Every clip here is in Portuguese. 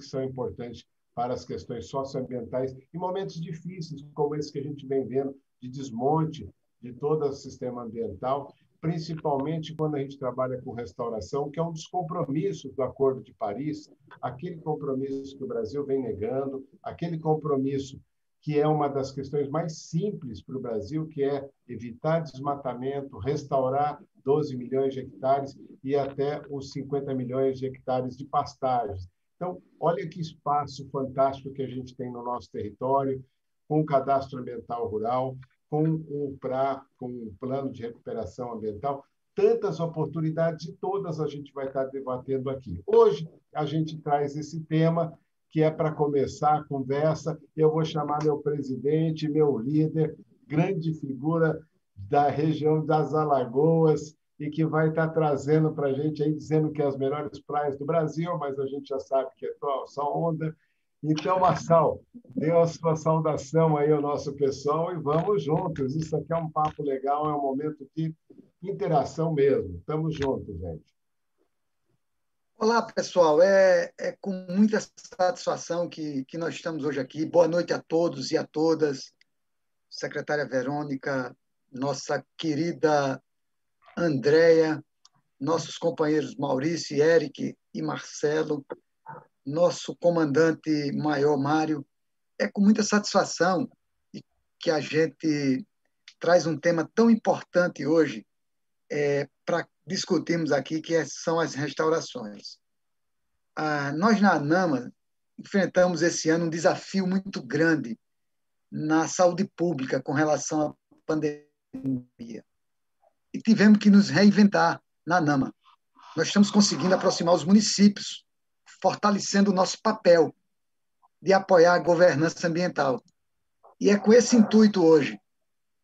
são importantes para as questões socioambientais em momentos difíceis, como esse que a gente vem vendo, de desmonte de todo o sistema ambiental, principalmente quando a gente trabalha com restauração, que é um dos compromissos do Acordo de Paris, aquele compromisso que o Brasil vem negando, aquele compromisso que é uma das questões mais simples para o Brasil, que é evitar desmatamento, restaurar 12 milhões de hectares e até os 50 milhões de hectares de pastagens. Então, olha que espaço fantástico que a gente tem no nosso território, com o cadastro ambiental rural, com o PRA, com o Plano de Recuperação Ambiental, tantas oportunidades e todas a gente vai estar debatendo aqui. Hoje, a gente traz esse tema, que é para começar a conversa. Eu vou chamar meu presidente, meu líder, grande figura da região das Alagoas, e que vai estar trazendo para a gente, aí, dizendo que é as melhores praias do Brasil, mas a gente já sabe que é só onda. Então, Marçal, dê a sua saudação aí ao nosso pessoal e vamos juntos. Isso aqui é um papo legal, é um momento de interação mesmo. Estamos juntos, gente. Olá, pessoal. É com muita satisfação que nós estamos hoje aqui. Boa noite a todos e a todas. Secretária Verônica, nossa querida Andréia, nossos companheiros Maurício, Eric e Marcelo, nosso comandante maior Mário. É com muita satisfação que a gente traz um tema tão importante hoje para discutirmos aqui, que são as restaurações. Nós, na ANAMA, enfrentamos esse ano um desafio muito grande na saúde pública com relação à pandemia. E tivemos que nos reinventar na ANAMA. Nós estamos conseguindo aproximar os municípios, fortalecendo o nosso papel de apoiar a governança ambiental. E é com esse intuito hoje,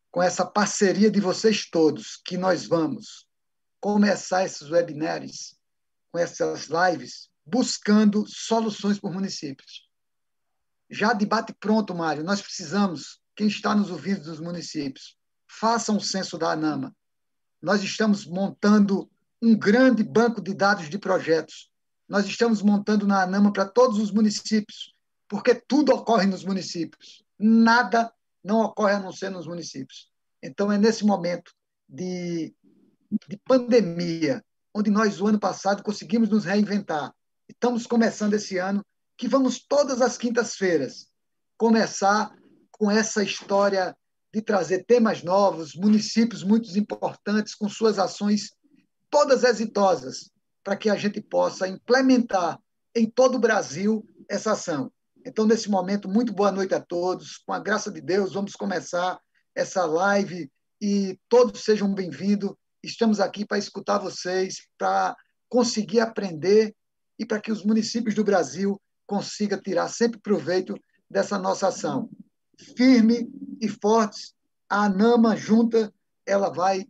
com essa parceria de vocês todos, que nós vamos começar esses webinars, com essas lives, buscando soluções para os municípios. Já debate pronto, Mário, nós precisamos, quem está nos ouvindo dos municípios, faça um censo da ANAMA. Nós estamos montando um grande banco de dados de projetos. Nós estamos montando na ANAMA para todos os municípios, porque tudo ocorre nos municípios. Nada não ocorre a não ser nos municípios. Então, é nesse momento de pandemia, onde nós, o ano passado, conseguimos nos reinventar. Estamos começando esse ano, que vamos todas as quintas-feiras começar com essa história de trazer temas novos, municípios muito importantes, com suas ações todas exitosas, para que a gente possa implementar em todo o Brasil essa ação. Então, nesse momento, muito boa noite a todos. Com a graça de Deus, vamos começar essa live e todos sejam bem-vindos. Estamos aqui para escutar vocês, para conseguir aprender e para que os municípios do Brasil consigam tirar sempre proveito dessa nossa ação. Firme e fortes, a ANAMA junta, ela vai,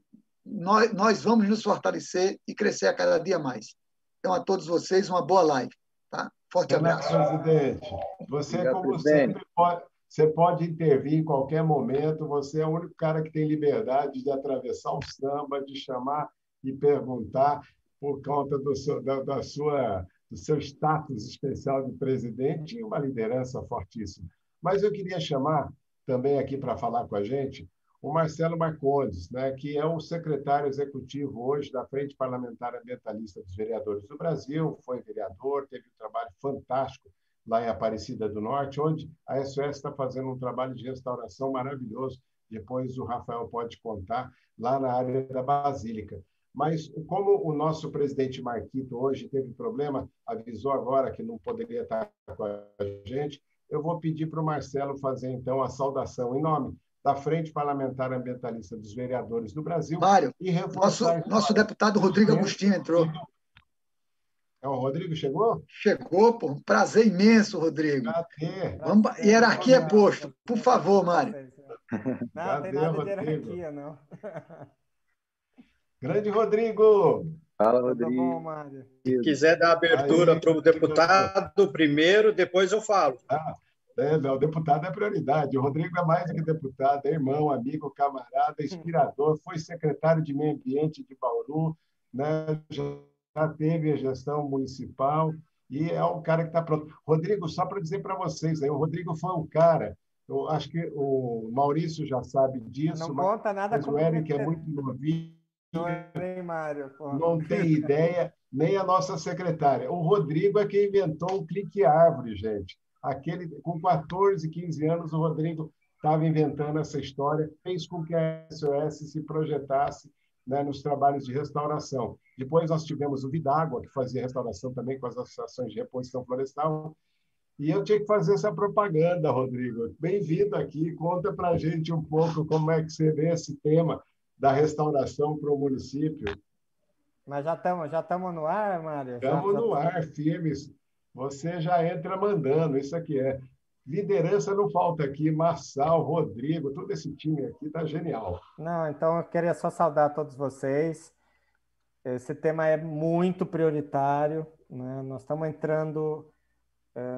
nós vamos nos fortalecer e crescer a cada dia mais. Então, a todos vocês, uma boa live. Tá? Forte abraço. Presidente, você, obrigado, como presidente. Sempre, você pode intervir em qualquer momento, você é o único cara que tem liberdade de atravessar o samba, de chamar e perguntar por conta do seu status especial de presidente e uma liderança fortíssima. Mas eu queria chamar também aqui para falar com a gente o Marcelo Marcondes, né, que é o secretário executivo hoje da Frente Parlamentar Ambientalista dos Vereadores do Brasil, foi vereador, teve um trabalho fantástico lá em Aparecida do Norte, onde a SOS está fazendo um trabalho de restauração maravilhoso, depois o Rafael pode contar, lá na área da Basílica. Mas, como o nosso presidente Marquito hoje teve problema, avisou agora que não poderia estar com a gente, eu vou pedir para o Marcelo fazer, então, a saudação em nome da Frente Parlamentar Ambientalista dos Vereadores do Brasil. Mário, e nosso deputado Rodrigo Agostinho entrou. O Rodrigo chegou? Chegou, pô. Um prazer imenso, Rodrigo. Cadê? Vamos, hierarquia é posto. Por favor, Mário. Não, tem nada de hierarquia, não. Grande Rodrigo! Fala, Rodrigo. Tá bom, Mário. Se quiser dar abertura para o deputado primeiro, depois eu falo. O deputado é prioridade. O Rodrigo é mais do que deputado, é irmão, amigo, camarada, inspirador, foi secretário de Meio Ambiente de Bauru, né? Já teve a gestão municipal, e é um cara que está pronto. Rodrigo, só para dizer para vocês, aí, o Rodrigo foi um cara, eu acho que o Maurício já sabe Não disso, conta nada mas o Eric é comprometedor, muito novinho, hein, Mário? Pô. não tem ideia, nem a nossa secretária. O Rodrigo é quem inventou o clique árvore, gente. Aquele, com 14, 15 anos, o Rodrigo estava inventando essa história, fez com que a SOS se projetasse, né, nos trabalhos de restauração. Depois nós tivemos o Vidágua, que fazia restauração também com as associações de reposição florestal, e eu tinha que fazer essa propaganda, Rodrigo. Bem-vindo aqui, conta para a gente um pouco como é que você vê esse tema da restauração para o município. Mas já estamos no ar, Mário? Estamos no ar, firmes. Você já entra mandando, isso aqui é. Liderança não falta aqui, Marçal, Rodrigo, todo esse time aqui está genial. Não, então eu queria só saudar todos vocês. Esse tema é muito prioritário, né? Nós estamos entrando,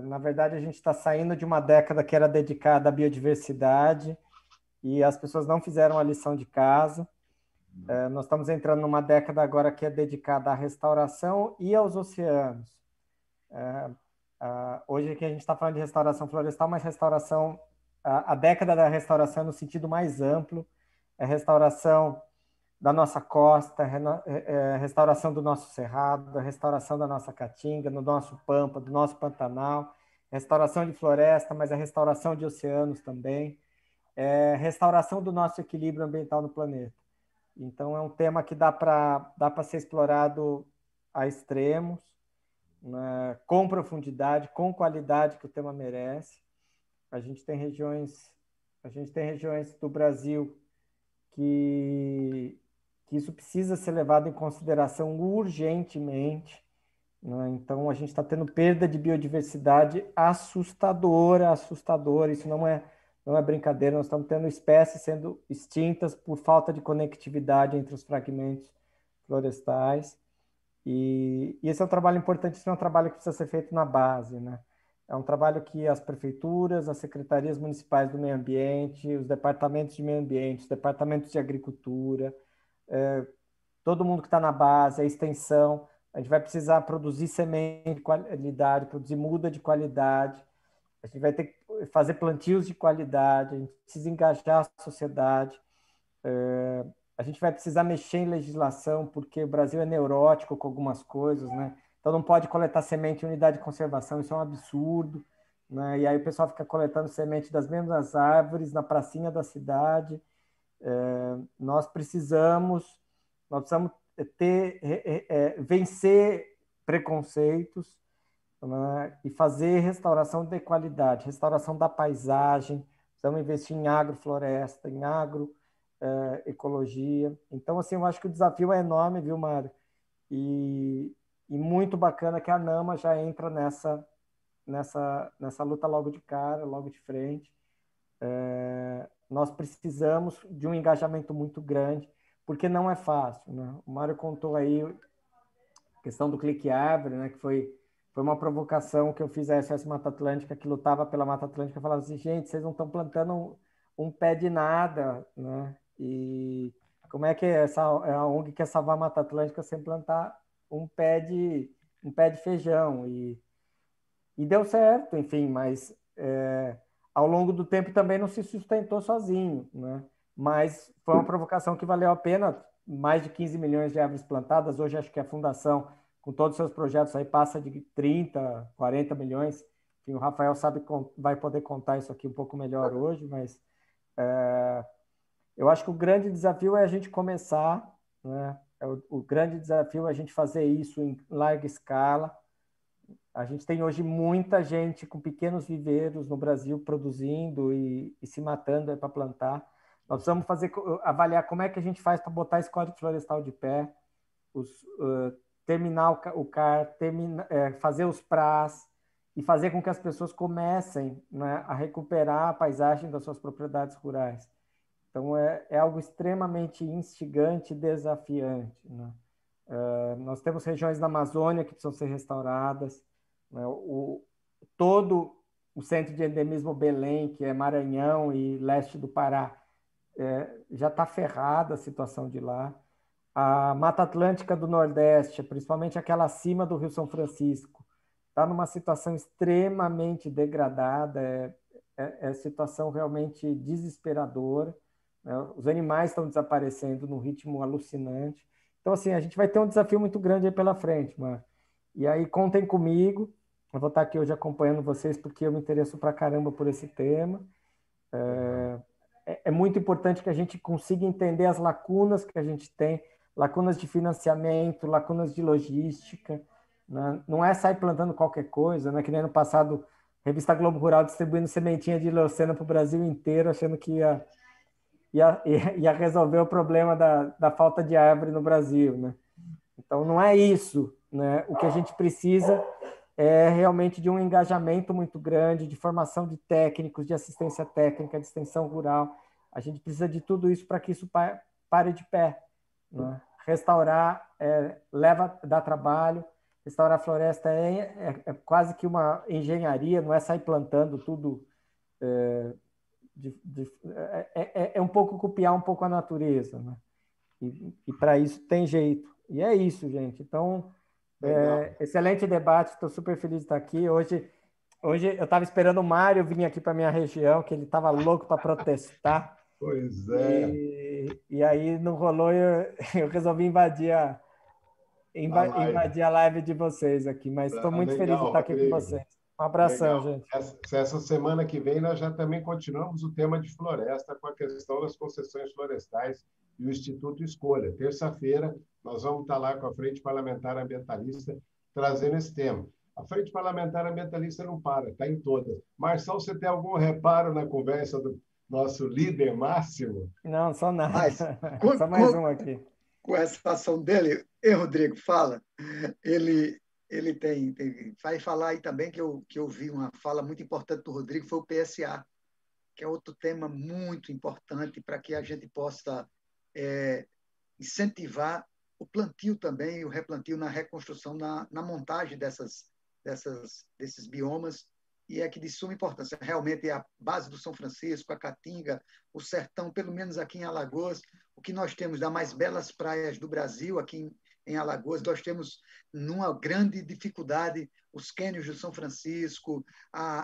na verdade, a gente está saindo de uma década que era dedicada à biodiversidade e as pessoas não fizeram a lição de casa. Nós estamos entrando numa década agora que é dedicada à restauração e aos oceanos. Hoje aqui a gente está falando de restauração florestal, mas restauração, a década da restauração no sentido mais amplo, é restauração da nossa costa, restauração do nosso cerrado, restauração da nossa caatinga, do nosso pampa, do nosso pantanal, restauração de floresta, mas a restauração de oceanos também, restauração do nosso equilíbrio ambiental no planeta. Então, é um tema que dá para ser explorado a extremos, né, com profundidade, com qualidade que o tema merece. A gente tem regiões do Brasil que isso precisa ser levado em consideração urgentemente, né? Então, a gente está tendo perda de biodiversidade assustadora. Isso não é brincadeira. Nós estamos tendo espécies sendo extintas por falta de conectividade entre os fragmentos florestais. E esse é um trabalho importante, esse é um trabalho que precisa ser feito na base, né? É um trabalho que as prefeituras, as secretarias municipais do meio ambiente, os departamentos de meio ambiente, os departamentos de agricultura, todo mundo que está na base, a extensão, a gente vai precisar produzir semente de qualidade, produzir muda de qualidade, a gente vai ter que fazer plantios de qualidade, a gente precisa engajar a sociedade, a gente vai precisar mexer em legislação, porque o Brasil é neurótico com algumas coisas, né? Então não pode coletar semente em unidade de conservação, isso é um absurdo, né? E aí o pessoal fica coletando semente das mesmas árvores na pracinha da cidade. Nós precisamos vencer preconceitos, né? E fazer restauração de qualidade, restauração da paisagem, precisamos investir em agrofloresta, em ecologia. Então, assim, eu acho que o desafio é enorme, viu, Mário? E muito bacana que a NAMA já entra nessa luta logo de cara, logo de frente. Nós precisamos de um engajamento muito grande, porque não é fácil, né? O Mário contou aí a questão do clique árvore, né, que foi uma provocação que eu fiz à SOS Mata Atlântica, que lutava pela Mata Atlântica, falava assim, gente, vocês não estão plantando um pé de nada, né? E como é que a ONG quer salvar a Mata Atlântica sem plantar um pé de feijão? E deu certo, enfim, mas ao longo do tempo também não se sustentou sozinho, né? Mas foi uma provocação que valeu a pena, mais de 15 milhões de árvores plantadas, hoje acho que a Fundação, com todos os seus projetos aí, passa de 30, 40 milhões, enfim, o Rafael vai poder contar isso aqui um pouco melhor hoje, mas eu acho que o grande desafio é a gente começar, né? O grande desafio é a gente fazer isso em larga escala. A gente tem hoje muita gente com pequenos viveiros no Brasil produzindo e se matando para plantar. Nós precisamos avaliar como é que a gente faz para botar esse Código Florestal de pé, terminar o CAR, fazer os PRAs e fazer com que as pessoas comecem, né, a recuperar a paisagem das suas propriedades rurais. Então, é algo extremamente instigante e desafiante, né? Nós temos regiões da Amazônia que precisam ser restauradas, né? Todo o centro de endemismo Belém, que é Maranhão e leste do Pará, já está ferrada a situação de lá. A Mata Atlântica do Nordeste, principalmente aquela acima do Rio São Francisco, está numa situação extremamente degradada, situação realmente desesperadora, né? Os animais estão desaparecendo num ritmo alucinante. Então, assim, a gente vai ter um desafio muito grande aí pela frente, mano. E aí, contem comigo. Eu vou estar aqui hoje acompanhando vocês, porque eu me interesso pra caramba por esse tema. É muito importante que a gente consiga entender as lacunas que a gente tem, lacunas de financiamento, lacunas de logística, né? Não é sair plantando qualquer coisa, né? Que nem ano passado, a revista Globo Rural distribuindo sementinha de leucena para o Brasil inteiro, achando que ia resolver o problema da falta de árvore no Brasil, né? Então, não é isso, né? O que a gente precisa é realmente de um engajamento muito grande, de formação de técnicos, de assistência técnica, de extensão rural. A gente precisa de tudo isso para que isso pare de pé, né? Restaurar dá trabalho, restaurar a floresta é quase que uma engenharia, não é sair plantando tudo. É um pouco copiar um pouco a natureza, né? E para isso tem jeito. E é isso, gente. Então, excelente debate, estou super feliz de estar aqui. Hoje eu estava esperando o Mário vir aqui para a minha região, que ele estava louco para protestar. Pois é. E aí não rolou, eu resolvi invadir a live de vocês aqui, mas estou muito feliz de estar aqui com vocês. Um abração, legal. gente. Essa semana que vem nós já também continuamos o tema de floresta com a questão das concessões florestais e o Instituto Escolha. Terça-feira nós vamos estar lá com a Frente Parlamentar Ambientalista trazendo esse tema. A Frente Parlamentar Ambientalista não para, está em todas. Marção, você tem algum reparo na conversa do nosso líder máximo? Não, só nada. Mas, só mais um aqui. Com essa ação dele, Rodrigo, fala. Ele vai falar aí também que eu vi uma fala muito importante do Rodrigo, foi o PSA, que é outro tema muito importante para que a gente possa incentivar o plantio também, o replantio na reconstrução, na montagem desses biomas, e é que de suma importância. Realmente é a base do São Francisco, a Caatinga, o sertão, pelo menos aqui em Alagoas, o que nós temos das mais belas praias do Brasil, aqui em Alagoas, nós temos numa grande dificuldade os cânions do São Francisco,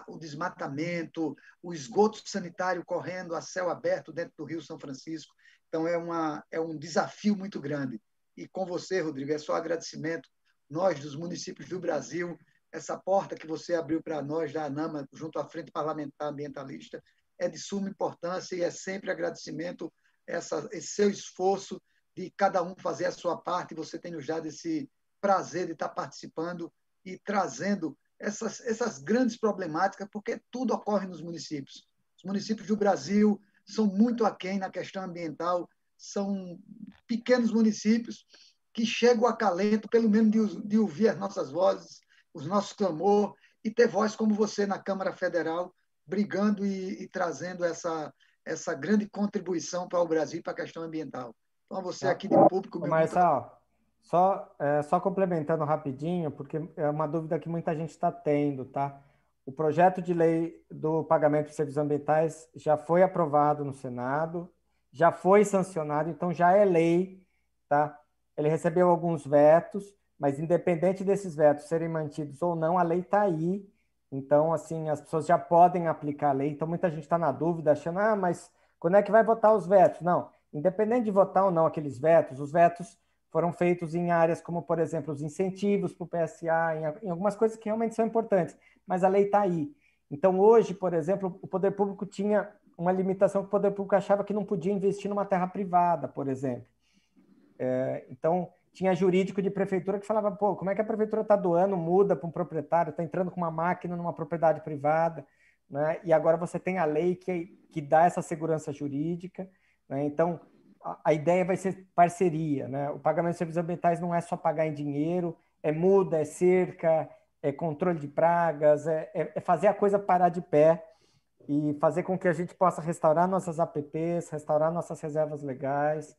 o desmatamento, o esgoto sanitário correndo a céu aberto dentro do Rio São Francisco. Então, é um desafio muito grande. E com você, Rodrigo, é só agradecimento. Nós, dos municípios do Brasil, essa porta que você abriu para nós, da ANAMA, junto à Frente Parlamentar Ambientalista, é de suma importância e é sempre agradecimento esse seu esforço de cada um fazer a sua parte. Você tem nos dado esse prazer de estar participando e trazendo essas grandes problemáticas, porque tudo ocorre nos municípios. Os municípios do Brasil são muito aquém na questão ambiental, são pequenos municípios que chegam a acalento, pelo menos de ouvir as nossas vozes, os nossos clamores, e ter voz como você na Câmara Federal, brigando e trazendo essa grande contribuição para o Brasil e para a questão ambiental. Então, você aqui de público... Marcelo, só complementando rapidinho, porque é uma dúvida que muita gente está tendo, tá? O projeto de lei do pagamento de serviços ambientais já foi aprovado no Senado, já foi sancionado, então já é lei, tá? Ele recebeu alguns vetos, mas independente desses vetos serem mantidos ou não, a lei está aí. Então, assim, as pessoas já podem aplicar a lei. Então, muita gente está na dúvida, achando, mas quando é que vai votar os vetos? Não, independente de votar ou não aqueles vetos, os vetos foram feitos em áreas como, por exemplo, os incentivos para o PSA, em algumas coisas que realmente são importantes, mas a lei está aí. Então, hoje, por exemplo, o poder público tinha uma limitação que o poder público achava que não podia investir numa terra privada, por exemplo. Então, tinha jurídico de prefeitura que falava, como é que a prefeitura está doando, muda para um proprietário, está entrando com uma máquina numa propriedade privada, né? E agora você tem a lei que dá essa segurança jurídica, né? Então, a ideia vai ser parceria, né? O pagamento de serviços ambientais não é só pagar em dinheiro, é muda, é cerca, é controle de pragas, é fazer a coisa parar de pé e fazer com que a gente possa restaurar nossas APPs, restaurar nossas reservas legais.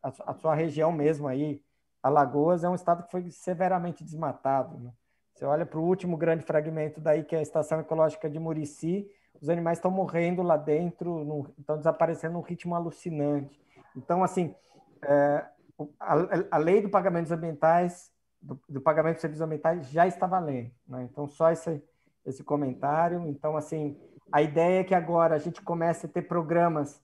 A sua região mesmo aí, Alagoas, é um estado que foi severamente desmatado, né? Você olha para o último grande fragmento daí, que é a Estação Ecológica de Murici, os animais estão morrendo lá dentro, estão desaparecendo num ritmo alucinante. Então, assim, a lei do pagamento dos ambientais do pagamento de serviços ambientais já está valendo, né? Então, só esse comentário. Então, assim, a ideia é que agora a gente comece a ter programas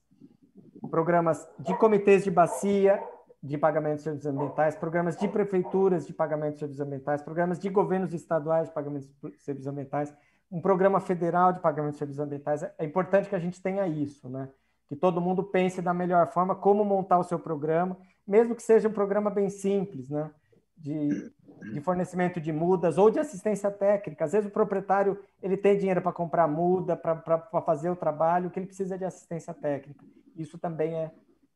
de comitês de bacia de pagamento de serviços ambientais, programas de prefeituras de pagamento de serviços ambientais, programas de governos estaduais de pagamento de serviços ambientais, um programa federal de pagamento de serviços ambientais. É importante que a gente tenha isso, né? Que todo mundo pense da melhor forma como montar o seu programa, mesmo que seja um programa bem simples, né? De fornecimento de mudas ou de assistência técnica. Às vezes o proprietário ele tem dinheiro para comprar muda, para fazer o trabalho, o que ele precisa é de assistência técnica. Isso também é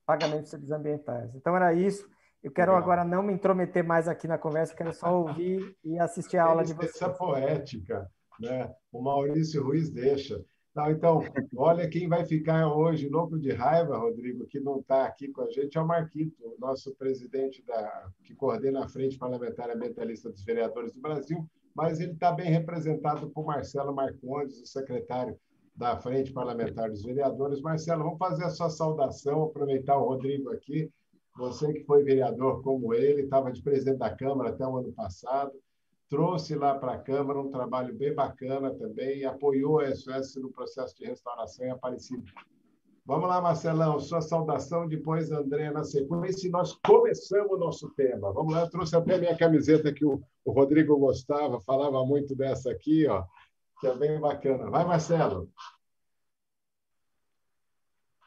pagamento de serviços ambientais. Então, era isso. Eu quero agora não me intrometer mais aqui na conversa, eu quero só ouvir e assistir a aula de vocês. Essa poética, né? O Maurício Ruiz deixa. Não, então, olha, quem vai ficar hoje louco de raiva, Rodrigo, que não está aqui com a gente, é o Marquito, o nosso presidente que coordena a Frente Parlamentar Ambientalista dos Vereadores do Brasil, mas ele está bem representado por Marcelo Marcondes, o secretário da Frente Parlamentar dos Vereadores. Marcelo, vamos fazer a sua saudação, aproveitar o Rodrigo aqui, você que foi vereador como ele, estava de presidente da Câmara até o ano passado, trouxe lá para a Câmara um trabalho bem bacana também e apoiou a SOS no processo de restauração em Aparecida. Vamos lá, Marcelão, sua saudação, depois André na sequência, e nós começamos o nosso tema. Vamos lá, eu trouxe até a minha camiseta que o Rodrigo gostava, falava muito dessa aqui, ó, que é bem bacana. Vai, Marcelo.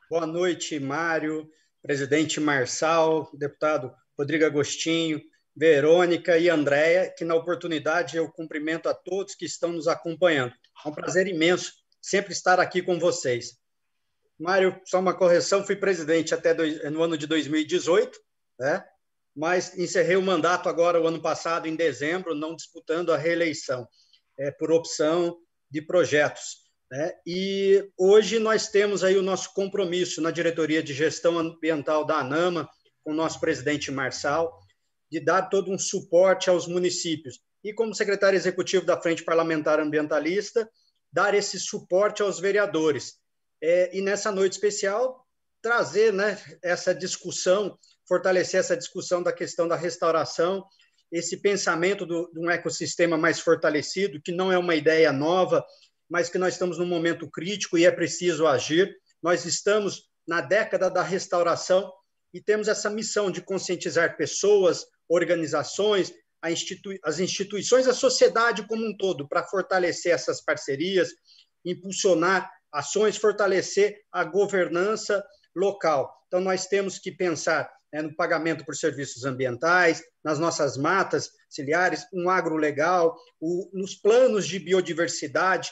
Boa noite, Mário, presidente Marçal, deputado Rodrigo Agostinho, Verônica e Andréia, que na oportunidade eu cumprimento a todos que estão nos acompanhando. É um prazer imenso sempre estar aqui com vocês. Mário, só uma correção, fui presidente até no ano de 2018, né? Mas encerrei o mandato agora, o ano passado, em dezembro, não disputando a reeleição, por opção de projetos, né? E hoje nós temos aí o nosso compromisso na Diretoria de Gestão Ambiental da ANAMA, com o nosso presidente Marçal, de dar todo um suporte aos municípios. E como secretário executivo da Frente Parlamentar Ambientalista, dar esse suporte aos vereadores. E nessa noite especial, trazer, né, essa discussão, fortalecer essa discussão da questão da restauração, esse pensamento de um ecossistema mais fortalecido, que não é uma ideia nova, mas que nós estamos num momento crítico e é preciso agir. Nós estamos na década da restauração e temos essa missão de conscientizar pessoas, organizações, as instituições, a sociedade como um todo, para fortalecer essas parcerias, impulsionar ações, fortalecer a governança local. Então, nós temos que pensar, né, no pagamento por serviços ambientais, nas nossas matas ciliares, um agro legal, nos planos de biodiversidade.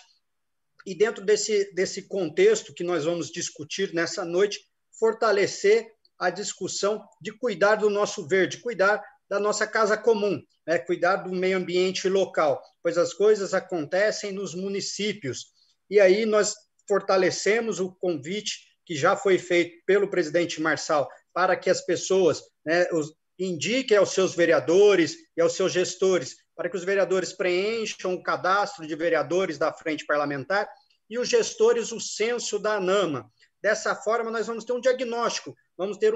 E dentro desse contexto que nós vamos discutir nessa noite, fortalecer a discussão de cuidar do nosso verde, cuidar da nossa casa comum, né? Cuidar do meio ambiente local, pois as coisas acontecem nos municípios. E aí nós fortalecemos o convite que já foi feito pelo presidente Marçal para que as pessoas, né, indiquem aos seus vereadores e aos seus gestores, para que os vereadores preencham o cadastro de vereadores da Frente Parlamentar e os gestores o censo da ANAMA. Dessa forma, nós vamos ter um diagnóstico, vamos ter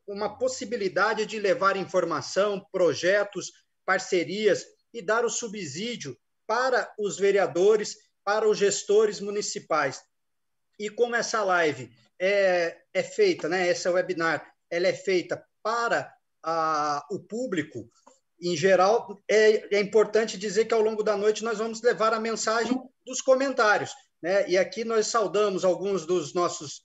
uma possibilidade de levar informação, projetos, parcerias e dar o subsídio para os vereadores, para os gestores municipais. E como essa live é feita, né, essa webinar, ela é feita para o público, em geral, é importante dizer que ao longo da noite nós vamos levar a mensagem dos comentários, né? E aqui nós saudamos alguns dos nossos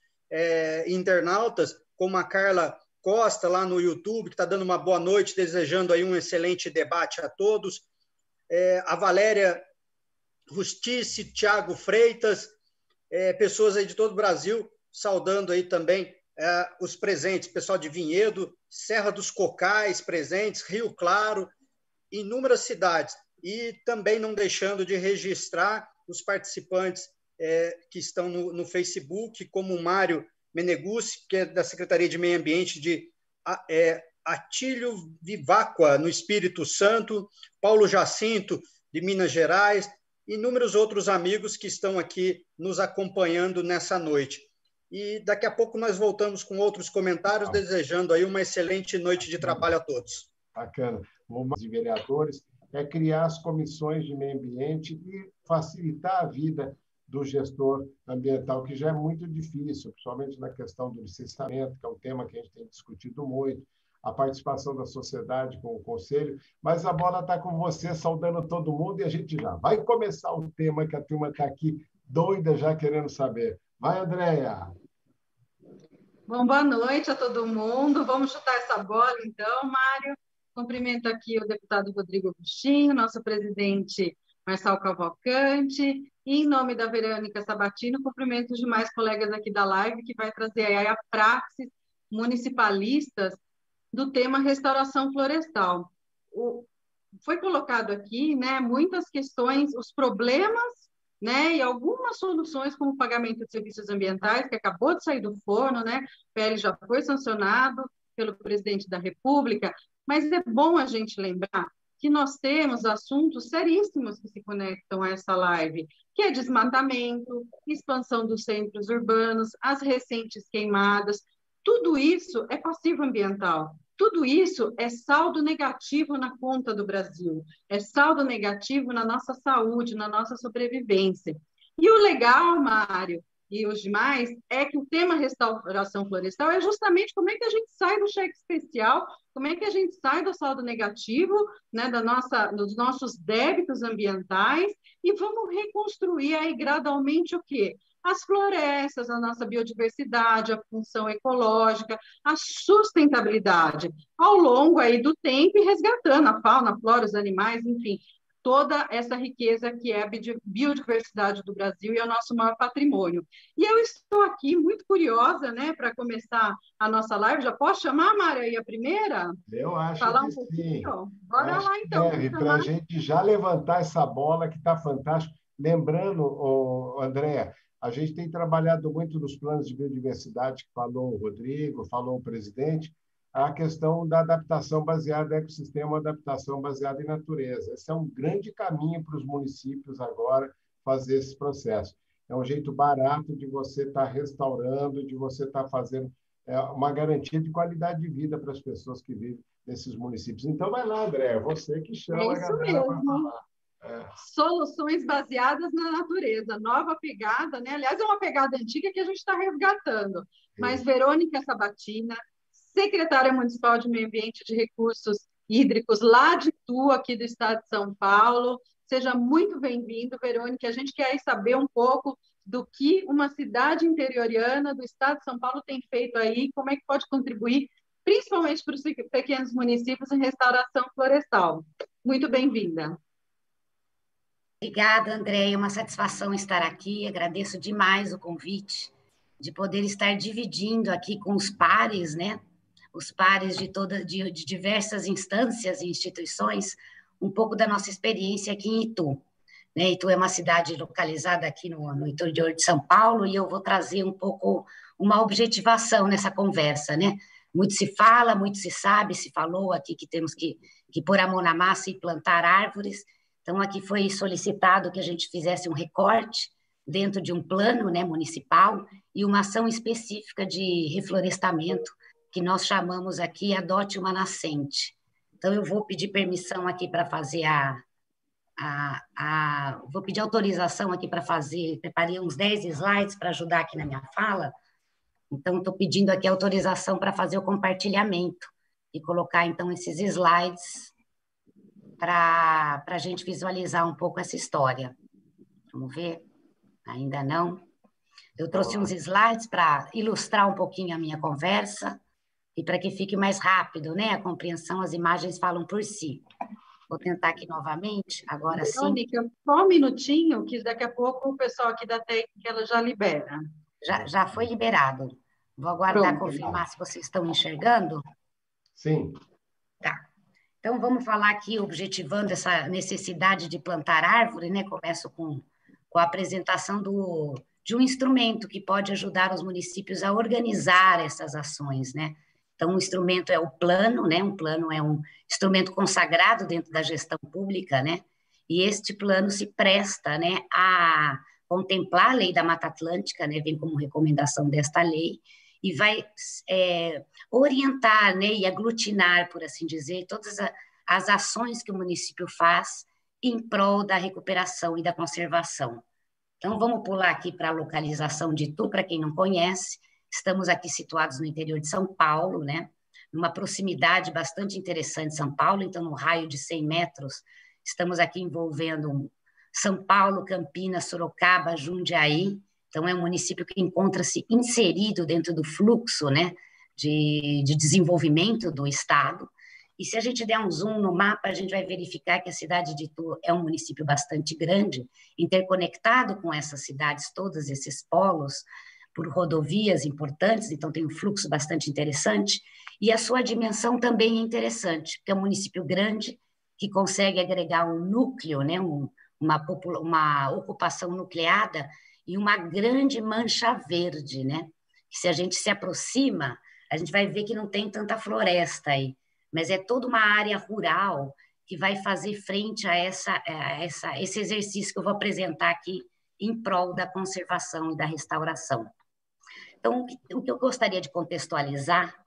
internautas, como a Carla Costa, lá no YouTube, que está dando uma boa noite, desejando aí um excelente debate a todos. A Valéria Rustice, Tiago Freitas, pessoas aí de todo o Brasil, saudando aí também os presentes, pessoal de Vinhedo, Serra dos Cocais presentes, Rio Claro, inúmeras cidades. E também não deixando de registrar os participantes que estão no Facebook, como o Mário Meneguzzi, que é da Secretaria de Meio Ambiente de Atílio Viváqua, no Espírito Santo, Paulo Jacinto, de Minas Gerais, e inúmeros outros amigos que estão aqui nos acompanhando nessa noite. E daqui a pouco nós voltamos com outros comentários, desejando aí uma excelente noite de trabalho a todos. Bacana. de vereadores, é criar as comissões de meio ambiente e facilitar a vida do gestor ambiental, que já é muito difícil, principalmente na questão do licenciamento, que é um tema que a gente tem discutido muito, a participação da sociedade com o Conselho, mas a bola está com você, saudando todo mundo, e a gente já vai começar o tema que a turma está aqui doida já querendo saber. Vai, Andréia! Bom, boa noite a todo mundo. Vamos chutar essa bola, então, Mário. Cumprimento aqui o deputado Rodrigo Agostinho, nosso presidente Marçal Cavalcante, e em nome da Verônica Sabatino, cumprimento os demais colegas aqui da live, que vai trazer aí a praxis municipalistas do tema restauração florestal. Foi colocado aqui, né, muitas questões, os problemas, né, e algumas soluções, como o pagamento de serviços ambientais, que acabou de sair do forno, né, o PL já foi sancionado pelo presidente da República, mas é bom a gente lembrar que nós temos assuntos seríssimos que se conectam a essa live, que é desmatamento, expansão dos centros urbanos, as recentes queimadas, tudo isso é passivo ambiental. Tudo isso é saldo negativo na conta do Brasil, é saldo negativo na nossa saúde, na nossa sobrevivência. E o legal, Mário, e os demais, é que o tema restauração florestal é justamente como é que a gente sai do cheque especial, como é que a gente sai do saldo negativo, né, dos nossos débitos ambientais, e vamos reconstruir aí gradualmente o quê? As florestas, a nossa biodiversidade, a função ecológica, a sustentabilidade ao longo aí do tempo e resgatando a fauna, a flora, os animais, enfim, toda essa riqueza que é a biodiversidade do Brasil e é o nosso maior patrimônio. E eu estou aqui muito curiosa, né, para começar a nossa live. Já posso chamar, Mária, aí a primeira? Eu acho falar que um pouquinho? sim. Bora lá, então. Para a gente já levantar essa bola que está fantástico. Lembrando, Andréa, a gente tem trabalhado muito nos planos de biodiversidade, que falou o Rodrigo, falou o presidente, a questão da adaptação baseada em ecossistema, adaptação baseada em natureza. Esse é um grande caminho para os municípios agora fazer esse processo. É um jeito barato de você estar restaurando, de você estar fazendo uma garantia de qualidade de vida para as pessoas que vivem nesses municípios. Então, vai lá, André, você que chama a galera para falar. Soluções baseadas na natureza, nova pegada, né? Aliás, é uma pegada antiga que a gente está resgatando. Mas Verônica Sabatina, secretária municipal de Meio Ambiente e de Recursos Hídricos, lá de Itu, aqui do estado de São Paulo, seja muito bem-vindo, Verônica. A gente quer saber um pouco do que uma cidade interiorana do estado de São Paulo tem feito aí, como é que pode contribuir, principalmente para os pequenos municípios, em restauração florestal. Muito bem-vinda. Obrigada, Andréia. É uma satisfação estar aqui. Agradeço demais o convite de poder estar dividindo aqui com os pares, né? Os pares de diversas instâncias e instituições, um pouco da nossa experiência aqui em Itu. Né? Itu é uma cidade localizada aqui no interior de São Paulo e eu vou trazer um pouco uma objetivação nessa conversa, né? Muito se fala, muito se sabe, se falou aqui que temos que pôr a mão na massa e plantar árvores. Então, aqui foi solicitado que a gente fizesse um recorte dentro de um plano, né, municipal e uma ação específica de reflorestamento, que nós chamamos aqui Adote uma Nascente. Então, eu vou pedir permissão aqui para fazer vou pedir autorização aqui para fazer, preparei uns 10 slides para ajudar aqui na minha fala, então, estou pedindo aqui autorização para fazer o compartilhamento e colocar, então, esses slides para a gente visualizar um pouco essa história. Vamos ver? Ainda não. Eu trouxe uns slides para ilustrar um pouquinho a minha conversa e para que fique mais rápido, né? A compreensão, as imagens falam por si. Vou tentar aqui novamente, agora sim. Mônica, só um minutinho, que daqui a pouco o pessoal aqui da técnica ela já libera. Já foi liberado. Vou aguardar confirmar se vocês estão enxergando. Sim. Tá. Então, vamos falar aqui, objetivando essa necessidade de plantar árvore, né? Começo com a apresentação de um instrumento que pode ajudar os municípios a organizar essas ações, né? Então, o instrumento é o plano, né? Um plano é um instrumento consagrado dentro da gestão pública, né? E este plano se presta, né, a contemplar a Lei da Mata Atlântica, né? Vem como recomendação desta lei, e vai orientar, né, e aglutinar, por assim dizer, todas as ações que o município faz em prol da recuperação e da conservação. Então, vamos pular aqui para a localização de Itu, para quem não conhece. Estamos aqui situados no interior de São Paulo, né? Numa proximidade bastante interessante de São Paulo, então, no raio de 100 metros, estamos aqui envolvendo São Paulo, Campinas, Sorocaba, Jundiaí. Então, é um município que encontra-se inserido dentro do fluxo, né, de desenvolvimento do Estado. E se a gente der um zoom no mapa, a gente vai verificar que a cidade de Itu é um município bastante grande, interconectado com essas cidades, todos esses polos, por rodovias importantes, então tem um fluxo bastante interessante, e a sua dimensão também é interessante, porque é um município grande, que consegue agregar um núcleo, né, uma ocupação nucleada, e uma grande mancha verde, né? Que se a gente se aproxima, a gente vai ver que não tem tanta floresta aí, mas é toda uma área rural que vai fazer frente a esse exercício que eu vou apresentar aqui em prol da conservação e da restauração. Então, o que eu gostaria de contextualizar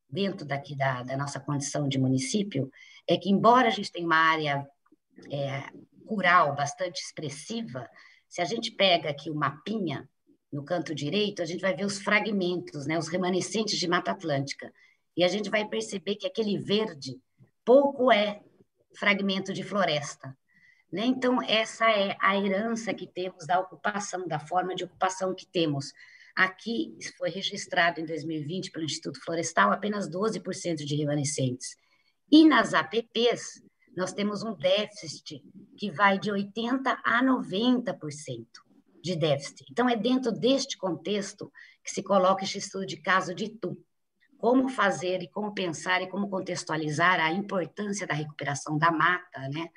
dentro daqui da nossa condição de município é que, embora a gente tenha uma área rural bastante expressiva, se a gente pega aqui o mapinha, no canto direito, a gente vai ver os fragmentos, né, os remanescentes de Mata Atlântica. E a gente vai perceber que aquele verde pouco é fragmento de floresta, né? Então, essa é a herança que temos da ocupação, da forma de ocupação que temos. Aqui foi registrado em 2020 pelo Instituto Florestal apenas 12% de remanescentes. E nas APPs, nós temos um déficit que vai de 80% a 90% de déficit. Então, é dentro deste contexto que se coloca este estudo de caso de Itu. Como fazer e como pensar e como contextualizar a importância da recuperação da mata, né?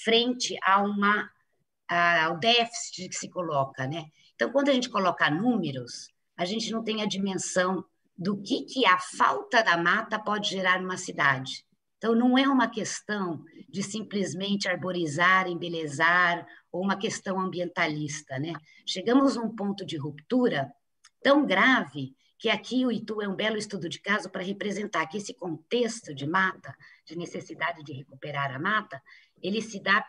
Frente ao déficit que se coloca, né? Então, quando a gente coloca números, a gente não tem a dimensão do que a falta da mata pode gerar numa cidade. Então, não é uma questão de simplesmente arborizar, embelezar, ou uma questão ambientalista, né? Chegamos a um ponto de ruptura tão grave que aqui o Itu é um belo estudo de caso para representar que esse contexto de mata, de necessidade de recuperar a mata, ele se dá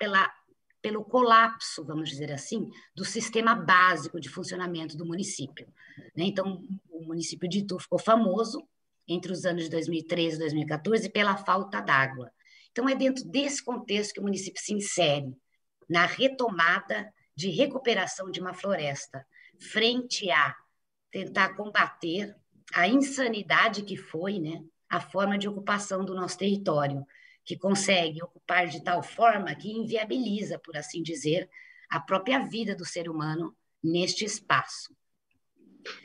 pelo colapso, vamos dizer assim, do sistema básico de funcionamento do município, né? Então, o município de Itu ficou famoso entre os anos de 2013 e 2014 pela falta d'água. Então, é dentro desse contexto que o município se insere, na retomada de recuperação de uma floresta, frente a tentar combater a insanidade que foi, né, a forma de ocupação do nosso território, que consegue ocupar de tal forma que inviabiliza, por assim dizer, a própria vida do ser humano neste espaço.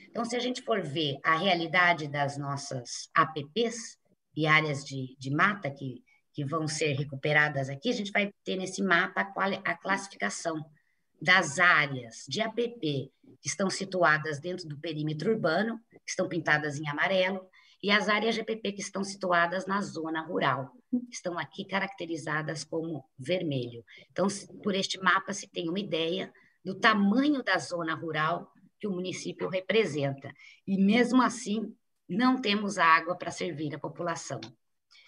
Então, se a gente for ver a realidade das nossas APPs e áreas de mata que vão ser recuperadas aqui, a gente vai ter nesse mapa a classificação das áreas de APP que estão situadas dentro do perímetro urbano, que estão pintadas em amarelo, e as áreas de APP que estão situadas na zona rural, que estão aqui caracterizadas como vermelho. Então, por este mapa se tem uma ideia do tamanho da zona rural que o município representa. E, mesmo assim, não temos água para servir a população.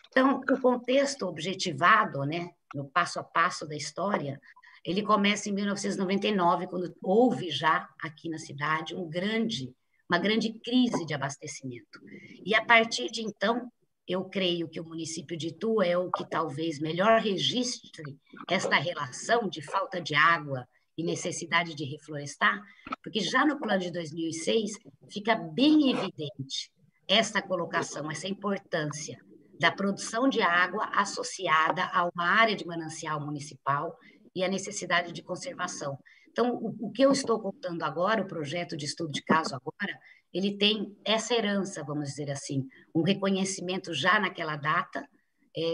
Então, o contexto objetivado, né, no passo a passo da história, ele começa em 1999, quando houve já aqui na cidade uma grande crise de abastecimento. E, a partir de então, eu creio que o município de Itu é o que talvez melhor registre esta relação de falta de água e necessidade de reflorestar, porque já no plano de 2006 fica bem evidente essa colocação, essa importância da produção de água associada a uma área de manancial municipal e a necessidade de conservação. Então, o que eu estou contando agora, o projeto de estudo de caso agora, ele tem essa herança, vamos dizer assim, um reconhecimento já naquela data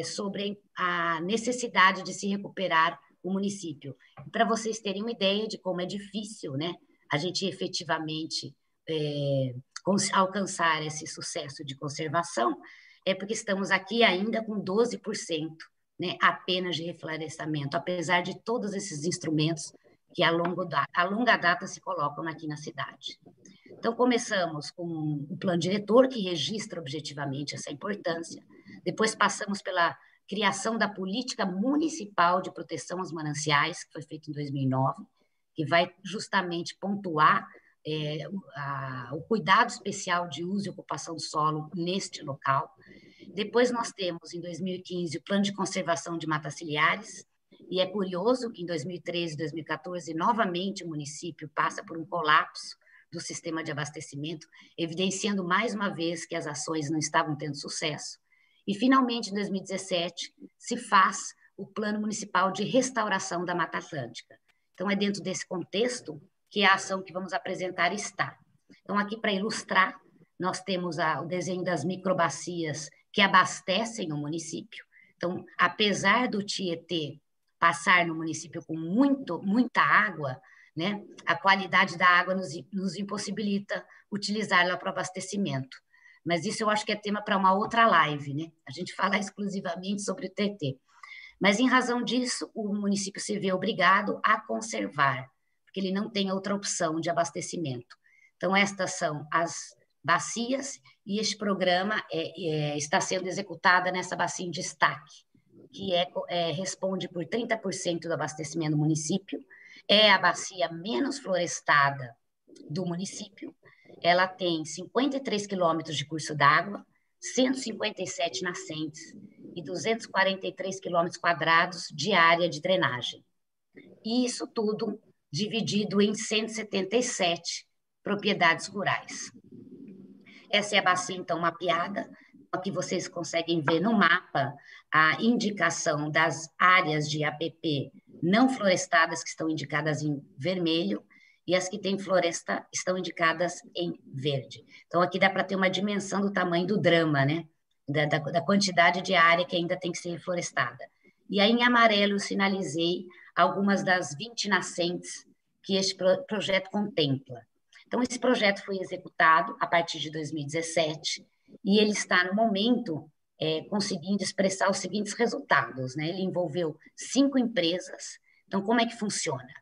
sobre a necessidade de se recuperar o município. Para vocês terem uma ideia de como é difícil, né, a gente efetivamente alcançar esse sucesso de conservação, é porque estamos aqui ainda com 12%, né, apenas de reflorestamento, apesar de todos esses instrumentos que a longa data se colocam aqui na cidade. Então, começamos com o plano diretor, que registra objetivamente essa importância. Depois passamos pela criação da Política Municipal de Proteção aos Mananciais, que foi feita em 2009, que vai justamente pontuar o cuidado especial de uso e ocupação do solo neste local. Depois nós temos, em 2015, o Plano de Conservação de Matas Ciliares, e é curioso que em 2013 e 2014, novamente, o município passa por um colapso do sistema de abastecimento, evidenciando mais uma vez que as ações não estavam tendo sucesso. E, finalmente, em 2017, se faz o Plano Municipal de Restauração da Mata Atlântica. Então, é dentro desse contexto que a ação que vamos apresentar está. Então, aqui, para ilustrar, nós temos o desenho das microbacias que abastecem o município. Então, apesar do Tietê passar no município com muita água, né, a qualidade da água nos impossibilita utilizá-la para abastecimento. Mas isso eu acho que é tema para uma outra live, né? A gente fala exclusivamente sobre o TT. Mas, em razão disso, o município se vê obrigado a conservar, porque ele não tem outra opção de abastecimento. Então, estas são as bacias, e este programa está sendo executado nessa bacia em destaque, que responde por 30% do abastecimento do município, é a bacia menos florestada do município. Ela tem 53 quilômetros de curso d'água, 157 nascentes e 243 quilômetros quadrados de área de drenagem. E isso tudo dividido em 177 propriedades rurais. Essa é a bacia, então, mapeada. Aqui vocês conseguem ver no mapa a indicação das áreas de APP não florestadas, que estão indicadas em vermelho, e as que têm floresta estão indicadas em verde. Então, aqui dá para ter uma dimensão do tamanho do drama, né? Da quantidade de área que ainda tem que ser reflorestada. E aí, em amarelo, eu sinalizei algumas das 20 nascentes que este projeto contempla. Então, esse projeto foi executado a partir de 2017, e ele está, no momento, conseguindo expressar os seguintes resultados, né? Ele envolveu 5 empresas. Então, como é que funciona?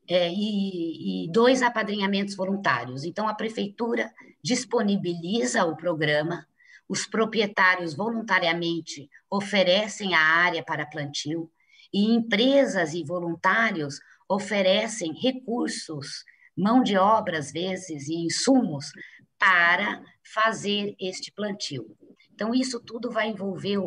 E 2 apadrinhamentos voluntários. Então, a prefeitura disponibiliza o programa, os proprietários voluntariamente oferecem a área para plantio, e empresas e voluntários oferecem recursos, mão de obra, às vezes, e insumos para fazer este plantio. Então, isso tudo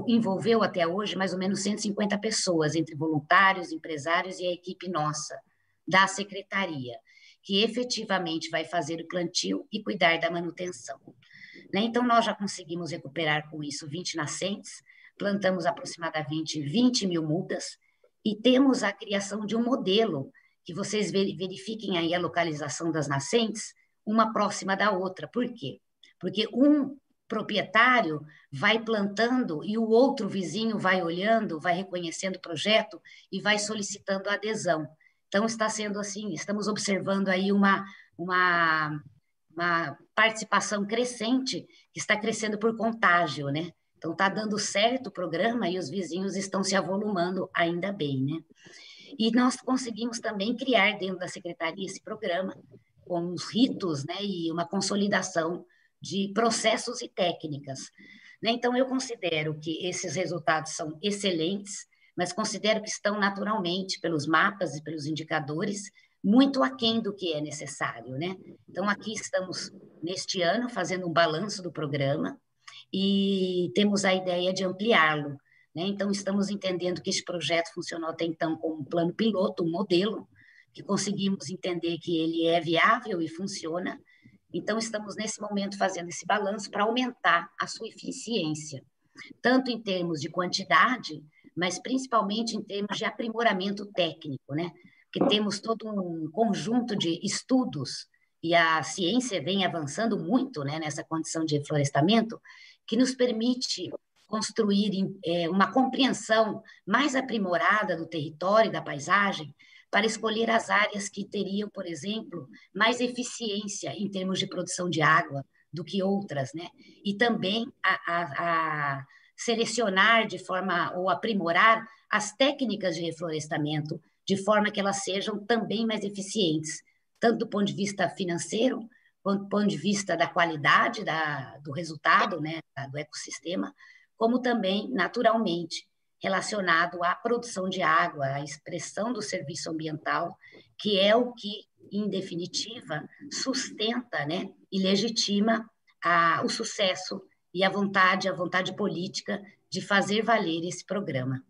envolveu até hoje mais ou menos 150 pessoas, entre voluntários, empresários e a equipe nossa, da secretaria, que efetivamente vai fazer o plantio e cuidar da manutenção. Então, nós já conseguimos recuperar com isso 20 nascentes, plantamos aproximadamente 20 mil mudas, e temos a criação de um modelo, que vocês verifiquem aí a localização das nascentes, uma próxima da outra. Por quê? Porque um proprietário vai plantando e o outro vizinho vai olhando, vai reconhecendo o projeto e vai solicitando adesão. Então, está sendo assim, estamos observando aí uma participação crescente, que está crescendo por contágio, né? Então, está dando certo o programa e os vizinhos estão se avolumando, ainda bem, né? E nós conseguimos também criar dentro da secretaria esse programa com os ritos, né, e uma consolidação de processos e técnicas. Então, eu considero que esses resultados são excelentes, mas considero que estão naturalmente, pelos mapas e pelos indicadores, muito aquém do que é necessário, né? Então, aqui estamos, neste ano, fazendo um balanço do programa e temos a ideia de ampliá-lo, né? Então, estamos entendendo que este projeto funcionou até então como um plano piloto, um modelo, que conseguimos entender que ele é viável e funciona. Então, estamos, nesse momento, fazendo esse balanço para aumentar a sua eficiência, tanto em termos de quantidade, mas principalmente em termos de aprimoramento técnico, né? Porque temos todo um conjunto de estudos, e a ciência vem avançando muito, né, nessa condição de reflorestamento, que nos permite construir uma compreensão mais aprimorada do território e da paisagem, para escolher as áreas que teriam, por exemplo, mais eficiência em termos de produção de água do que outras, né? E também a selecionar de forma, ou aprimorar as técnicas de reflorestamento, de forma que elas sejam também mais eficientes, tanto do ponto de vista financeiro, quanto do ponto de vista da qualidade do resultado, né, do ecossistema, como também, naturalmente, relacionado à produção de água, à expressão do serviço ambiental, que é o que, em definitiva, sustenta, né, e legitima o sucesso e a vontade política de fazer valer esse programa.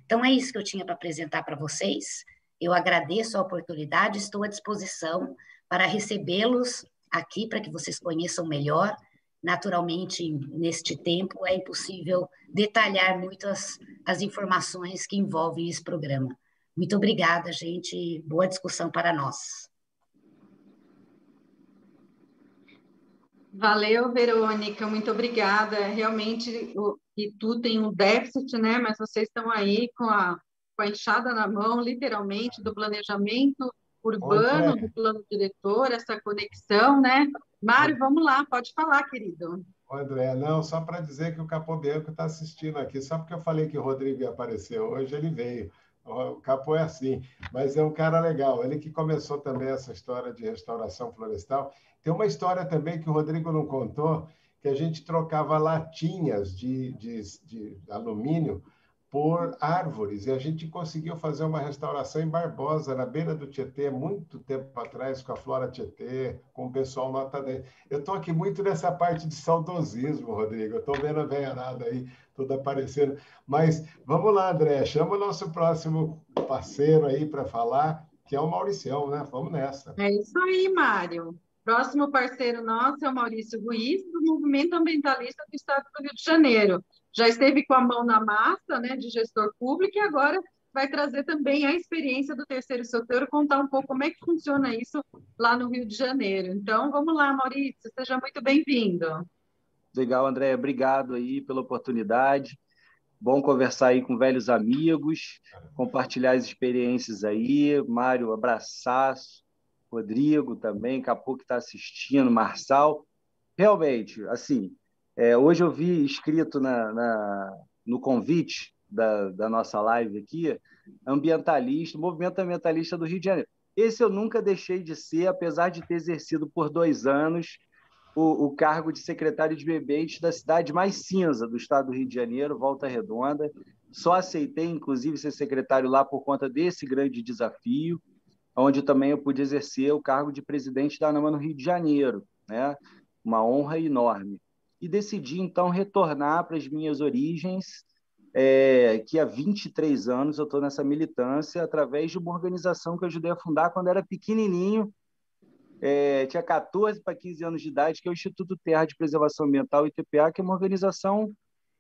Então, é isso que eu tinha para apresentar para vocês. Eu agradeço a oportunidade, estou à disposição para recebê-los aqui, para que vocês conheçam melhor. Naturalmente, neste tempo, é impossível detalhar muito as informações que envolvem esse programa. Muito obrigada, gente. Boa discussão para nós. Valeu, Verônica, muito obrigada. Realmente, o Itu tem um déficit, né? Mas vocês estão aí com a enxada na mão, literalmente, do planejamento urbano, do plano diretor, essa conexão, né? Mário, vamos lá, pode falar, querido. André, não, só para dizer que o Capô Bianco está assistindo aqui, só porque eu falei que o Rodrigo ia aparecer hoje, ele veio. O Capô é assim, mas é um cara legal. Ele que começou também essa história de restauração florestal. Tem uma história também que o Rodrigo não contou, que a gente trocava latinhas de alumínio por árvores, e a gente conseguiu fazer uma restauração em Barbosa, na beira do Tietê, muito tempo atrás, com a Flora Tietê, com o pessoal Nota 10. Eu estou aqui muito nessa parte de saudosismo, Rodrigo, eu estou vendo a velharada aí, tudo aparecendo. Mas vamos lá, André, chama o nosso próximo parceiro aí para falar, que é o Mauricião, né? Vamos nessa. É isso aí, Mário. Próximo parceiro nosso é o Maurício Ruiz, do Movimento Ambientalista do Estado do Rio de Janeiro. Já esteve com a mão na massa, né, de gestor público, e agora vai trazer também a experiência do terceiro setor, contar um pouco como é que funciona isso lá no Rio de Janeiro. Então, vamos lá, Maurício, seja muito bem-vindo. Legal, André, obrigado aí pela oportunidade. Bom conversar aí com velhos amigos, compartilhar as experiências aí. Mário, abraçaço. Rodrigo também, Capô que está assistindo, Marçal. Realmente, assim, hoje eu vi escrito no convite da nossa live aqui, ambientalista, movimento ambientalista do Rio de Janeiro. Esse eu nunca deixei de ser, apesar de ter exercido por 2 anos o cargo de secretário de meio ambiente da cidade mais cinza do estado do Rio de Janeiro, Volta Redonda. Só aceitei, inclusive, ser secretário lá por conta desse grande desafio, onde também eu pude exercer o cargo de presidente da ANAMA no Rio de Janeiro, né? Uma honra enorme. E decidi, então, retornar para as minhas origens, que há 23 anos eu estou nessa militância, através de uma organização que eu ajudei a fundar quando era pequenininho, tinha 14 para 15 anos de idade, que é o Instituto Terra de Preservação Ambiental, ITPA, que é uma organização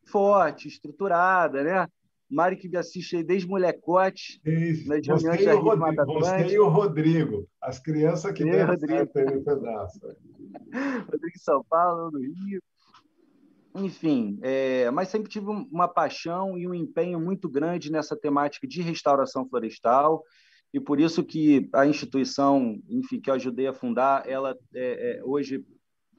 forte, estruturada, né? Mário que me assiste aí desde molecote, nas reuniões da Rede Mata Atlântica. Você e o Rodrigo, as crianças que deram certo aí no pedaço. Rodrigo em São Paulo, no Rio. Enfim, mas sempre tive uma paixão e um empenho muito grande nessa temática de restauração florestal, e por isso que a instituição, enfim, que eu ajudei a fundar, ela hoje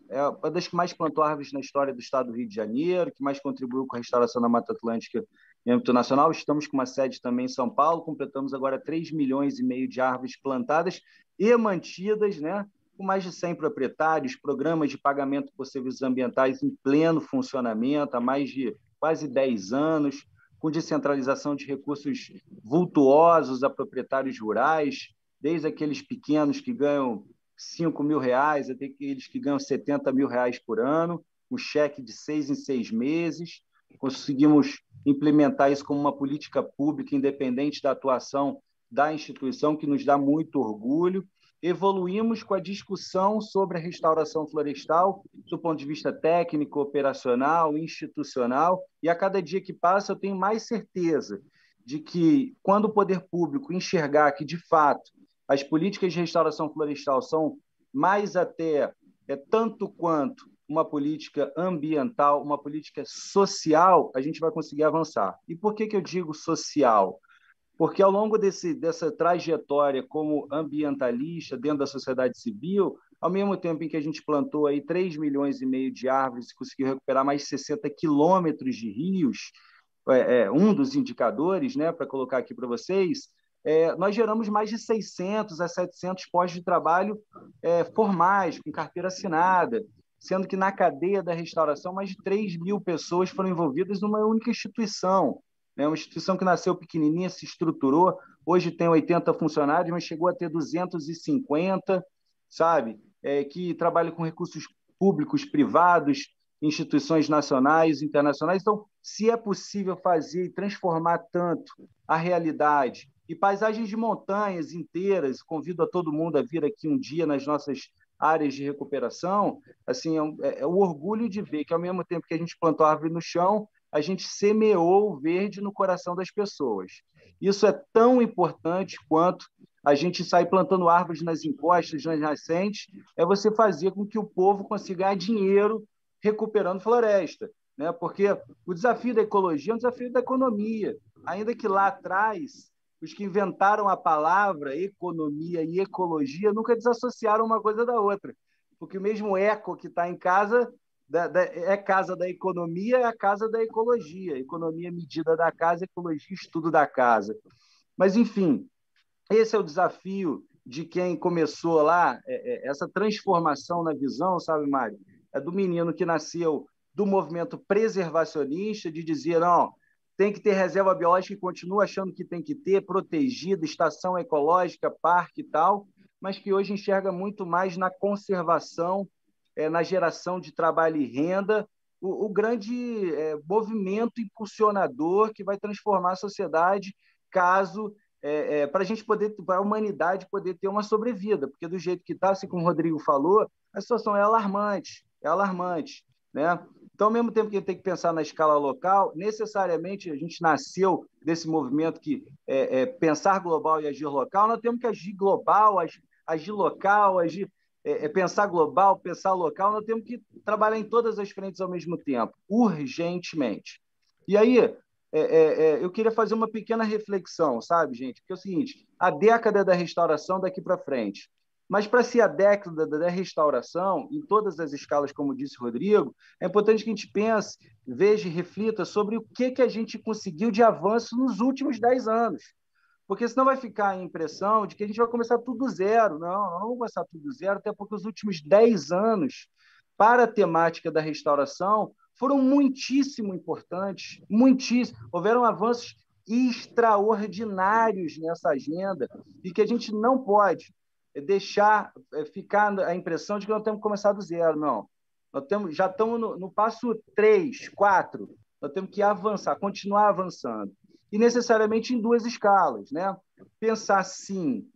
é uma das que mais plantou árvores na história do estado do Rio de Janeiro, que mais contribuiu com a restauração da Mata Atlântica em âmbito nacional. Estamos com uma sede também em São Paulo, completamos agora 3,5 milhões de árvores plantadas e mantidas, né? Com mais de 100 proprietários, programas de pagamento por serviços ambientais em pleno funcionamento há mais de quase 10 anos, com descentralização de recursos vultuosos a proprietários rurais, desde aqueles pequenos que ganham R$5.000, até aqueles que ganham R$70.000 por ano, um cheque de 6 em 6 meses. Conseguimos implementar isso como uma política pública independente da atuação da instituição, que nos dá muito orgulho. Evoluímos com a discussão sobre a restauração florestal do ponto de vista técnico, operacional, institucional, e a cada dia que passa eu tenho mais certeza de que, quando o poder público enxergar que, de fato, as políticas de restauração florestal são mais até, tanto quanto uma política ambiental, uma política social, a gente vai conseguir avançar. E por que eu digo social? Porque ao longo dessa trajetória como ambientalista dentro da sociedade civil, ao mesmo tempo em que a gente plantou aí 3,5 milhões de árvores e conseguiu recuperar mais de 60 quilômetros de rios, um dos indicadores, né, para colocar aqui para vocês, nós geramos mais de 600 a 700 postos de trabalho formais, com carteira assinada. sendo que na cadeia da restauração mais de 3.000 pessoas foram envolvidas numa única instituição, né? Uma instituição que nasceu pequenininha, se estruturou, hoje tem 80 funcionários, mas chegou a ter 250, sabe? Que trabalha com recursos públicos, privados, instituições nacionais, internacionais. Então, se é possível fazer e transformar tanto a realidade e paisagens de montanhas inteiras, convido a todo mundo a vir aqui um dia nas nossas áreas de recuperação, assim, é o orgulho de ver que, ao mesmo tempo que a gente plantou árvore no chão, a gente semeou o verde no coração das pessoas. Isso é tão importante quanto a gente sair plantando árvores nas encostas, nas nascentes, é você fazer com que o povo consiga ganhar dinheiro recuperando floresta, né? Porque o desafio da ecologia é um desafio da economia, ainda que lá atrás os que inventaram a palavra economia e ecologia nunca desassociaram uma coisa da outra, porque o mesmo eco que está em casa é casa da economia, é a casa da ecologia. Economia, medida da casa, ecologia, estudo da casa. Mas, enfim, esse é o desafio de quem começou lá, essa transformação na visão, sabe, Mário? É do menino que nasceu do movimento preservacionista, de dizer, não, tem que ter reserva biológica e continua achando que tem que ter, protegida, estação ecológica, parque e tal, mas que hoje enxerga muito mais na conservação, na geração de trabalho e renda, o grande movimento impulsionador que vai transformar a sociedade caso para a gente poder, para a humanidade poder ter uma sobrevida, porque do jeito que está, assim como o Rodrigo falou, a situação é alarmante, né? Então, ao mesmo tempo que a gente tem que pensar na escala local, necessariamente a gente nasceu desse movimento que pensar global e agir local, nós temos que agir global, agir local, pensar global, pensar local, nós temos que trabalhar em todas as frentes ao mesmo tempo, urgentemente. E aí, eu queria fazer uma pequena reflexão, sabe, gente? Porque é o seguinte, a década da restauração daqui para frente, mas para ser a década da restauração, em todas as escalas, como disse o Rodrigo, é importante que a gente pense, veja e reflita sobre o que a gente conseguiu de avanço nos últimos 10 anos. Porque senão vai ficar a impressão de que a gente vai começar tudo do zero. Não vamos começar tudo do zero, até porque os últimos 10 anos, para a temática da restauração, foram muitíssimo importantes, muitíssimo. Houveram avanços extraordinários nessa agenda e que a gente não pode deixar ficar a impressão de que nós temos que começar do zero, não. Já estamos no passo 3, 4, nós temos que avançar, continuar avançando. E necessariamente em duas escalas, né? Pensar, sim,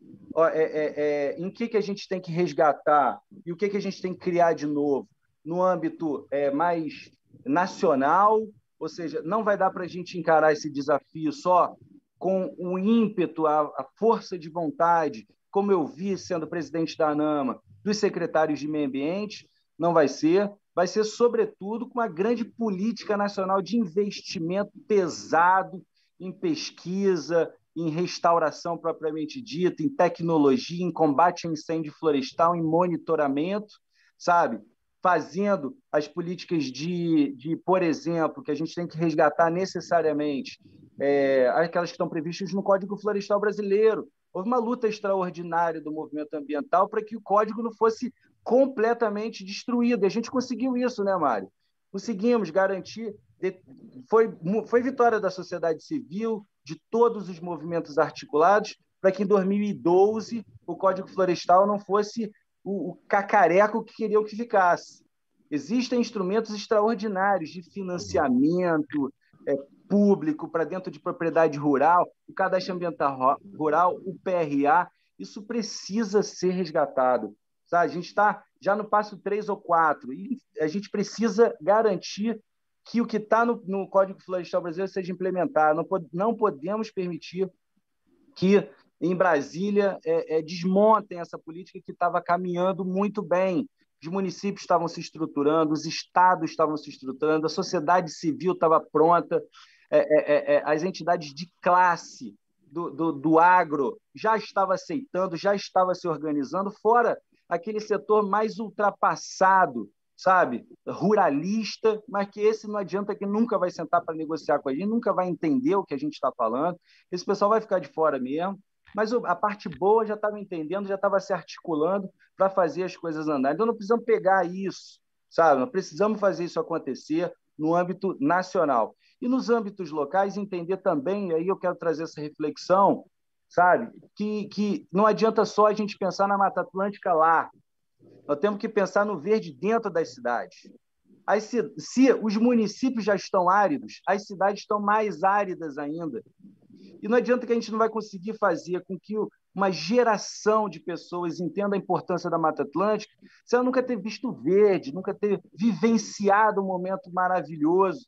em que a gente tem que resgatar e o que a gente tem que criar de novo no âmbito mais nacional, ou seja, não vai dar para a gente encarar esse desafio só com o ímpeto, a força de vontade, como eu vi sendo presidente da ANAMA, dos secretários de meio ambiente, não vai ser, sobretudo, com uma grande política nacional de investimento pesado em pesquisa, em restauração propriamente dita, em tecnologia, em combate ao incêndio florestal, em monitoramento, sabe? Fazendo as políticas por exemplo, que a gente tem que resgatar necessariamente, aquelas que estão previstas no Código Florestal Brasileiro. Houve uma luta extraordinária do movimento ambiental para que o código não fosse completamente destruído. E a gente conseguiu isso, né, Mário? Conseguimos garantir. Foi vitória da sociedade civil, de todos os movimentos articulados, para que em 2012 o Código Florestal não fosse o cacareco que queriam que ficasse. Existem instrumentos extraordinários de financiamento público para dentro de propriedade rural, o Cadastro Ambiental Rural, o PRA, isso precisa ser resgatado. Sabe? A gente está já no passo 3 ou 4 e a gente precisa garantir que o que está no Código Florestal Brasileiro seja implementado. Não podemos permitir que em Brasília desmontem essa política que estava caminhando muito bem. Os municípios estavam se estruturando, os estados estavam se estruturando, a sociedade civil estava pronta, as entidades de classe do agro já estavam aceitando, já estava se organizando, fora aquele setor mais ultrapassado, sabe, ruralista, mas que esse não adianta, que nunca vai sentar para negociar com a gente, nunca vai entender o que a gente está falando, esse pessoal vai ficar de fora mesmo, mas a parte boa já estava entendendo, já estava se articulando para fazer as coisas andarem. Então, não precisamos pegar isso sabe? Nós precisamos fazer isso acontecer no âmbito nacional. E nos âmbitos locais, entender também, aí eu quero trazer essa reflexão, sabe? Que não adianta só a gente pensar na Mata Atlântica lá, nós temos que pensar no verde dentro das cidades. Se os municípios já estão áridos, as cidades estão mais áridas ainda. E não adianta que a gente não vai conseguir fazer com que uma geração de pessoas entenda a importância da Mata Atlântica se ela nunca ter visto verde, nunca ter vivenciado um momento maravilhoso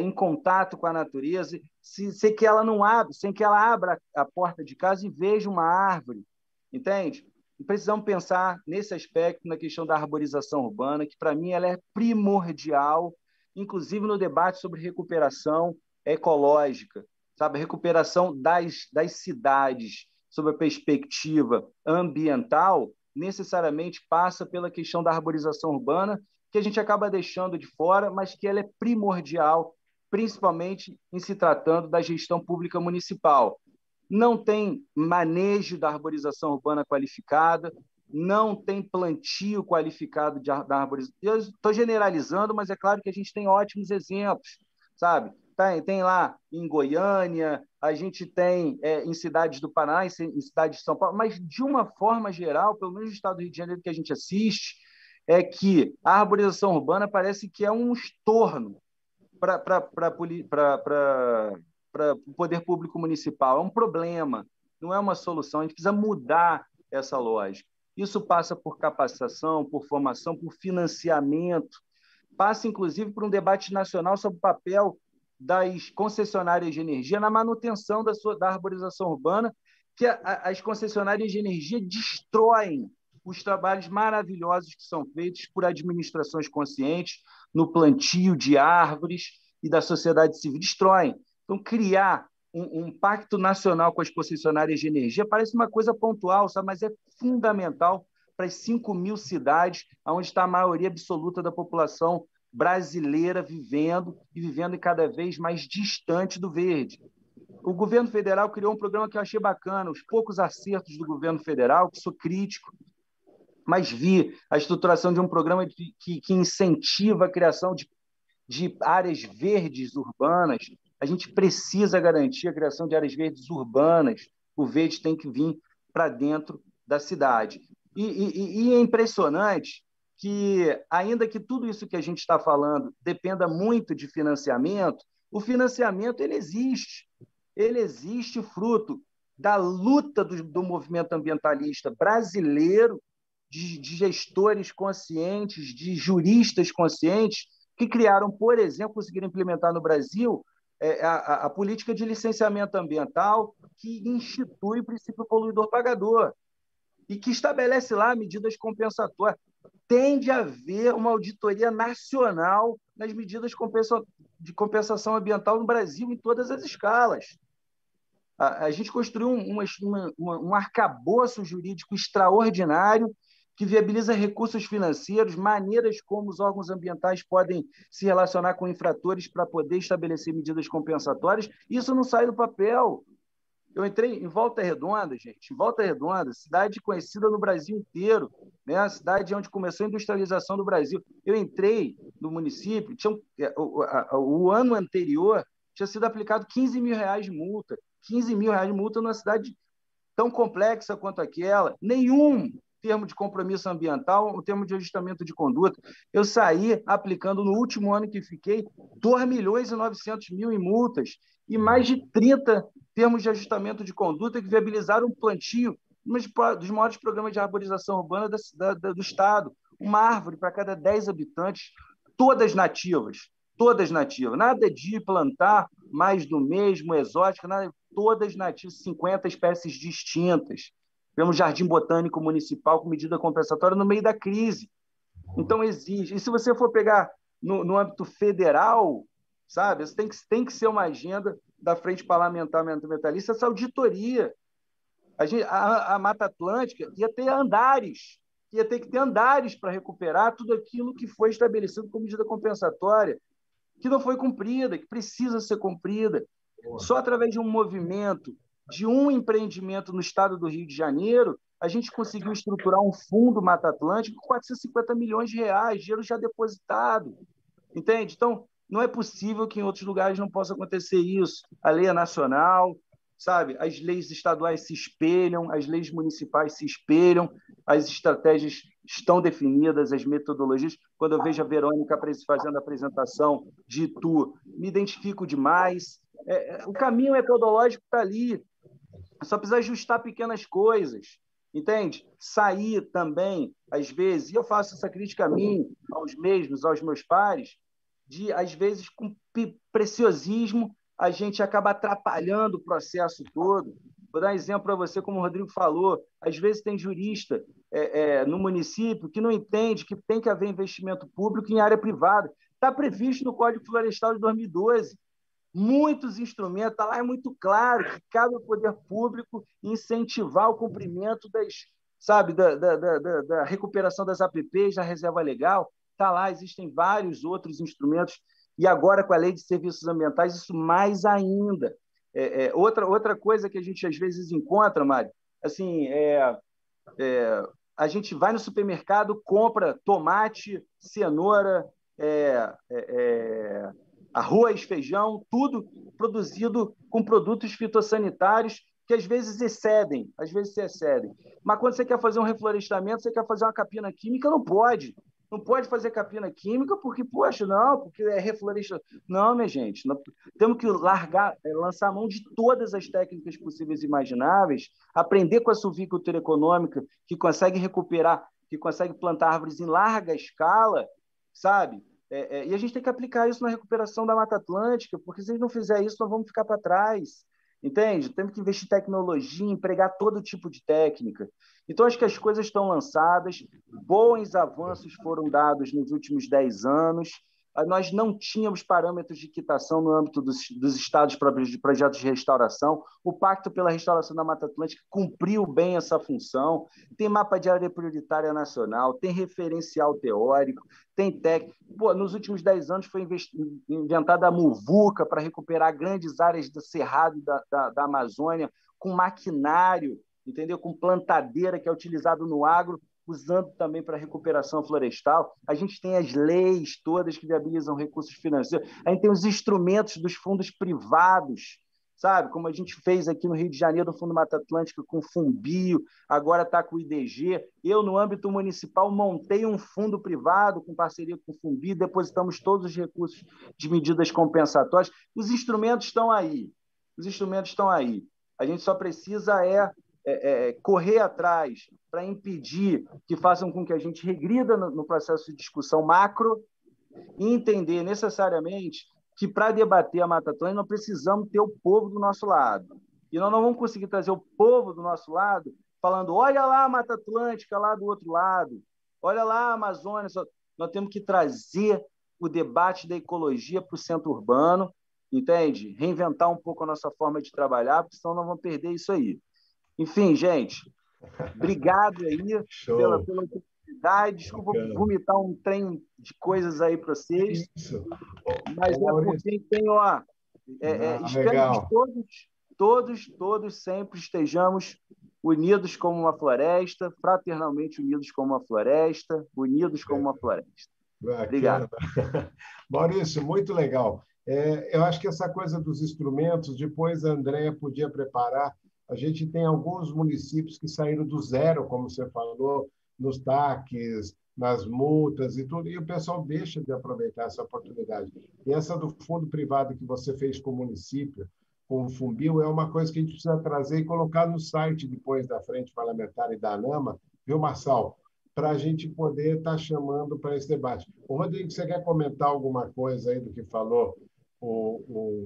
em contato com a natureza, sem que ela abra a porta de casa e veja uma árvore, entende? E precisamos pensar nesse aspecto, na questão da arborização urbana, que, para mim, ela é primordial, inclusive no debate sobre recuperação ecológica, sabe? A recuperação das cidades, sob a perspectiva ambiental, necessariamente passa pela questão da arborização urbana, que a gente acaba deixando de fora, mas que ela é primordial, principalmente em se tratando da gestão pública municipal. Não tem manejo da arborização urbana qualificada, não tem plantio qualificado da arborização. Eu estou generalizando, mas é claro que a gente tem ótimos exemplos, sabe? Tem lá em Goiânia, a gente tem em cidades do Paraná, em cidades de São Paulo, mas de uma forma geral, pelo menos no estado do Rio de Janeiro que a gente assiste, é que a arborização urbana parece que é um estorno para o poder público municipal. É um problema, não é uma solução. A gente precisa mudar essa lógica. Isso passa por capacitação, por formação, por financiamento, passa, inclusive, por um debate nacional sobre o papel das concessionárias de energia na manutenção da arborização urbana, que as concessionárias de energia destroem os trabalhos maravilhosos que são feitos por administrações conscientes no plantio de árvores e da sociedade civil. Destroem. Então, criar um pacto nacional com as concessionárias de energia parece uma coisa pontual, sabe? Mas é fundamental para as 5.000 cidades onde está a maioria absoluta da população brasileira vivendo cada vez mais distante do verde. O governo federal criou um programa que eu achei bacana, os poucos acertos do governo federal, que sou crítico, mas vi a estruturação de um programa que incentiva a criação de áreas verdes urbanas. A gente precisa garantir a criação de áreas verdes urbanas. O verde tem que vir para dentro da cidade. E é impressionante que, ainda que tudo isso que a gente está falando dependa muito de financiamento, o financiamento ele existe. Ele existe fruto da luta do movimento ambientalista brasileiro, de gestores conscientes, de juristas conscientes, que criaram, por exemplo, conseguiram implementar no Brasil a política de licenciamento ambiental, que institui o princípio poluidor-pagador e que estabelece lá medidas compensatórias. Tem de haver uma auditoria nacional nas medidas de compensação ambiental no Brasil, em todas as escalas. A gente construiu um arcabouço jurídico extraordinário que viabiliza recursos financeiros, maneiras como os órgãos ambientais podem se relacionar com infratores para poder estabelecer medidas compensatórias. Isso não sai do papel. Eu entrei em Volta Redonda, gente, em Volta Redonda, cidade conhecida no Brasil inteiro, né? A cidade onde começou a industrialização do Brasil. Eu entrei no município, o ano anterior tinha sido aplicado R$15 mil de multa. R$15 mil de multa numa cidade tão complexa quanto aquela. Nenhum termo de compromisso ambiental, um termo de ajustamento de conduta. Eu saí aplicando, no último ano que fiquei, R$2.900.000 em multas e mais de 30 termos de ajustamento de conduta que viabilizaram um plantio dos maiores programas de arborização urbana do Estado. Uma árvore para cada 10 habitantes, todas nativas. Nada de plantar mais do mesmo, exótico, nada, todas nativas, 50 espécies distintas. Tivemos Jardim Botânico Municipal com medida compensatória no meio da crise. Então, exige. E se você for pegar no âmbito federal, sabe, isso tem que ser uma agenda da Frente Parlamentar Ambientalista, essa auditoria. A Mata Atlântica ia ter que ter andares para recuperar tudo aquilo que foi estabelecido como medida compensatória, que não foi cumprida, que precisa ser cumprida. Só através de um movimento, de um empreendimento no estado do Rio de Janeiro, a gente conseguiu estruturar um fundo Mata Atlântica com 450 milhões de reais, dinheiro já depositado, entende? Então, não é possível que em outros lugares não possa acontecer isso. A lei é nacional, sabe? As leis estaduais se espelham, as leis municipais se espelham, as estratégias estão definidas, as metodologias. Quando eu vejo a Verônica fazendo a apresentação de Itu, me identifico demais. O caminho metodológico está ali, só precisa ajustar pequenas coisas, entende? Sair também, às vezes, e eu faço essa crítica a mim, aos mesmos, aos meus pares, de, às vezes, com preciosismo, a gente acaba atrapalhando o processo todo. Vou dar um exemplo para você, como o Rodrigo falou, às vezes tem jurista no município que não entende que tem que haver investimento público em área privada. Está previsto no Código Florestal de 2012. Muitos instrumentos, está lá, é muito claro que cabe ao poder público incentivar o cumprimento da recuperação das APPs, da reserva legal. Está lá, existem vários outros instrumentos, e agora com a Lei de Serviços Ambientais, isso mais ainda. Outra coisa que a gente às vezes encontra, Mário, assim, a gente vai no supermercado, compra tomate, cenoura, arroz, feijão, tudo produzido com produtos fitossanitários que às vezes se excedem. Mas quando você quer fazer um reflorestamento, você quer fazer uma capina química, não pode. Não pode fazer capina química porque, poxa, não, porque é reflorestamento. Não, minha gente, temos que lançar a mão de todas as técnicas possíveis e imagináveis, aprender com a silvicultura econômica, que consegue recuperar, que consegue plantar árvores em larga escala, sabe? E a gente tem que aplicar isso na recuperação da Mata Atlântica, porque se a gente não fizer isso, nós vamos ficar para trás. Entende? Temos que investir em tecnologia, empregar todo tipo de técnica. Então, acho que as coisas estão lançadas, bons avanços foram dados nos últimos 10 anos. Nós não tínhamos parâmetros de quitação no âmbito dos estados próprios de projetos de restauração. O Pacto pela Restauração da Mata Atlântica cumpriu bem essa função. Tem mapa de área prioritária nacional, tem referencial teórico, tem técnico. Nos últimos 10 anos foi inventada a muvuca para recuperar grandes áreas do Cerrado da Amazônia com maquinário, entendeu? Com plantadeira que é utilizado no agro, usando também para recuperação florestal. A gente tem as leis todas que viabilizam recursos financeiros. A gente tem os instrumentos dos fundos privados, sabe? Como a gente fez aqui no Rio de Janeiro, no Fundo Mata Atlântica, com o Fumbio, agora está com o IDG. Eu, no âmbito municipal, montei um fundo privado com parceria com o Fumbio, depositamos todos os recursos de medidas compensatórias. Os instrumentos estão aí. A gente só precisa correr atrás para impedir que façam com que a gente regrida no processo de discussão macro e entender necessariamente que para debater a Mata Atlântica nós precisamos ter o povo do nosso lado. E nós não vamos conseguir trazer o povo do nosso lado falando, olha lá a Mata Atlântica lá do outro lado, olha lá a Amazônia. Nós temos que trazer o debate da ecologia para o centro urbano, entende? Reinventar um pouco a nossa forma de trabalhar, porque senão nós vamos perder isso aí. Enfim, gente, obrigado aí pela oportunidade. Desculpa vomitar um trem de coisas aí para vocês. Isso. Mas porque tem, espero que todos sempre estejamos unidos como uma floresta, fraternalmente unidos como uma floresta, unidos como uma floresta. Obrigado. Maurício, muito legal. Eu acho que essa coisa dos instrumentos, depois a Andréia podia preparar. A gente tem alguns municípios que saíram do zero, como você falou, nos TACs, nas multas e tudo, e o pessoal deixa de aproveitar essa oportunidade. E essa do fundo privado que você fez com o município, com o Fumbio, é uma coisa que a gente precisa trazer e colocar no site depois da Frente Parlamentar e da ANAMA, viu, Marçal? Para a gente poder estar chamando para esse debate. O Rodrigo, você quer comentar alguma coisa aí do que falou o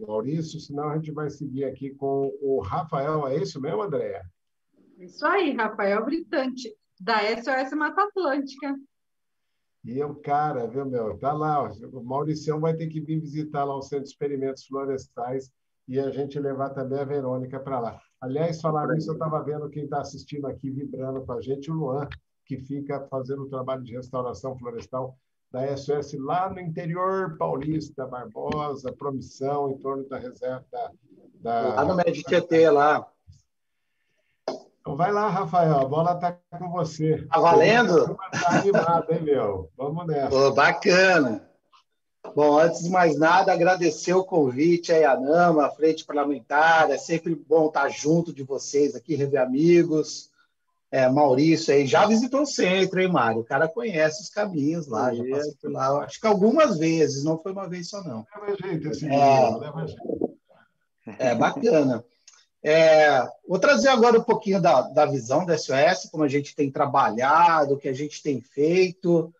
Maurício? Senão a gente vai seguir aqui com o Rafael. É isso mesmo, Andréia? Isso aí, Rafael Britante, da SOS Mata Atlântica. E o cara, viu, meu? Tá lá, o Mauricião vai ter que vir visitar lá o Centro de Experimentos Florestais e a gente levar também a Verônica para lá. Aliás, falar nisso, eu estava vendo quem está assistindo aqui, vibrando com a gente, o Luan, que fica fazendo o trabalho de restauração florestal da SOS lá no interior paulista, Barbosa, Promissão, em torno da reserva lá no Médio Tietê, lá. Então vai lá, Rafael, a bola está com você. Tá valendo? Está animado, hein, meu? Vamos nessa. Oh, bacana. Bom, antes de mais nada, agradecer o convite aí à NAMA, à Frente Parlamentar. É sempre bom estar junto de vocês aqui, rever amigos. Maurício aí já visitou o centro, hein, Mário? O cara conhece os caminhos lá, já passou por lá. Acho que algumas vezes, não foi uma vez só, não. Leva jeito esse menino, leva jeito. Bacana. Vou trazer agora um pouquinho da visão da SOS, como a gente tem trabalhado, o que a gente tem feito.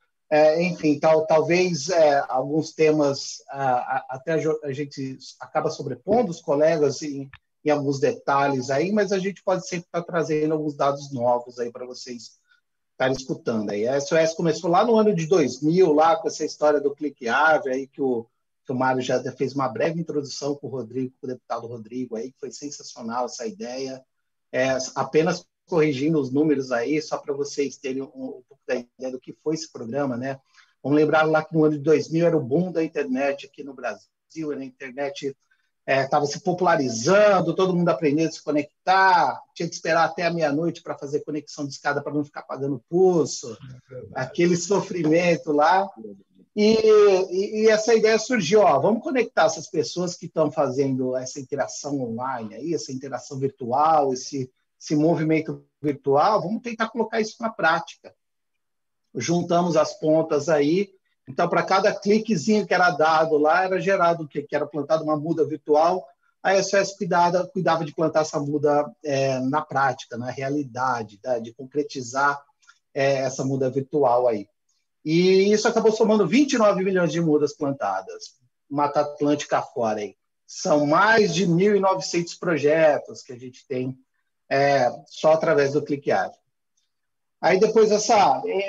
Enfim, talvez alguns temas até a gente acaba sobrepondo os colegas em alguns detalhes aí, mas a gente pode sempre estar trazendo alguns dados novos aí para vocês estarem escutando. Aí. A SOS começou lá no ano de 2000, lá com essa história do Clique Ave, aí que o Mário já fez uma breve introdução com o deputado Rodrigo, aí, que foi sensacional essa ideia. Apenas corrigindo os números aí, só para vocês terem um pouco da ideia do que foi esse programa, né? Vamos lembrar lá que no ano de 2000 era o boom da internet aqui no Brasil, a internet estava se popularizando, todo mundo aprendendo a se conectar, tinha que esperar até a meia-noite para fazer conexão de escada para não ficar pagando pulso, aquele sofrimento lá. E essa ideia surgiu, vamos conectar essas pessoas que estão fazendo essa interação online, aí, essa interação virtual, esse movimento virtual, vamos tentar colocar isso na prática. Juntamos as pontas aí, então, para cada cliquezinho que era dado lá, era gerado o que era plantado uma muda virtual, a SOS cuidava de plantar essa muda na prática, na realidade, tá? De concretizar essa muda virtual aí. E isso acabou somando 29 milhões de mudas plantadas, Mata Atlântica afora aí. São mais de 1.900 projetos que a gente tem só através do Clique Ave. Aí depois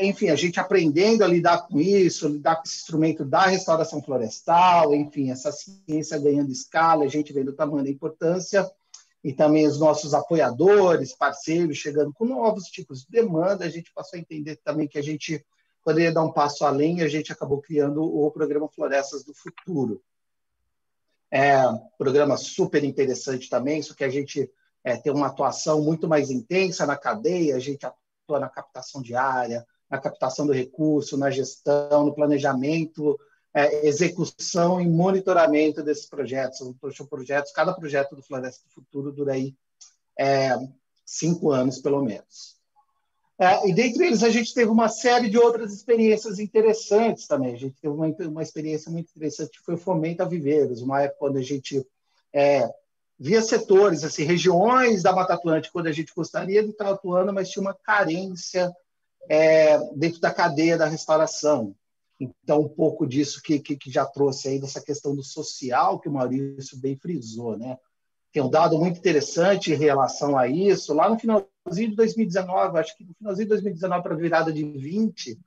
enfim, a gente aprendendo a lidar com isso, lidar com esse instrumento da restauração florestal, enfim, essa ciência ganhando escala, a gente vendo o tamanho da importância, e também os nossos apoiadores, parceiros, chegando com novos tipos de demanda, a gente passou a entender também que a gente poderia dar um passo além, e a gente acabou criando o programa Florestas do Futuro. Programa super interessante também, só que a gente tem uma atuação muito mais intensa na cadeia, a gente atua na captação de área, na captação do recurso, na gestão, no planejamento, execução e monitoramento desses projetos. Cada projeto do Floresta do Futuro dura aí 5 anos, pelo menos. E dentre eles, a gente teve uma série de outras experiências interessantes também. A gente teve uma experiência muito interessante, que foi o Fomenta Viveiros, uma época onde a gente via setores, assim, regiões da Mata Atlântica, onde a gente gostaria de estar atuando, mas tinha uma carência dentro da cadeia da restauração. Então, um pouco disso que já trouxe aí, dessa questão do social, que o Maurício bem frisou, né? Tem um dado muito interessante em relação a isso. Lá no finalzinho de 2019, acho que no finalzinho de 2019 para a virada de 20,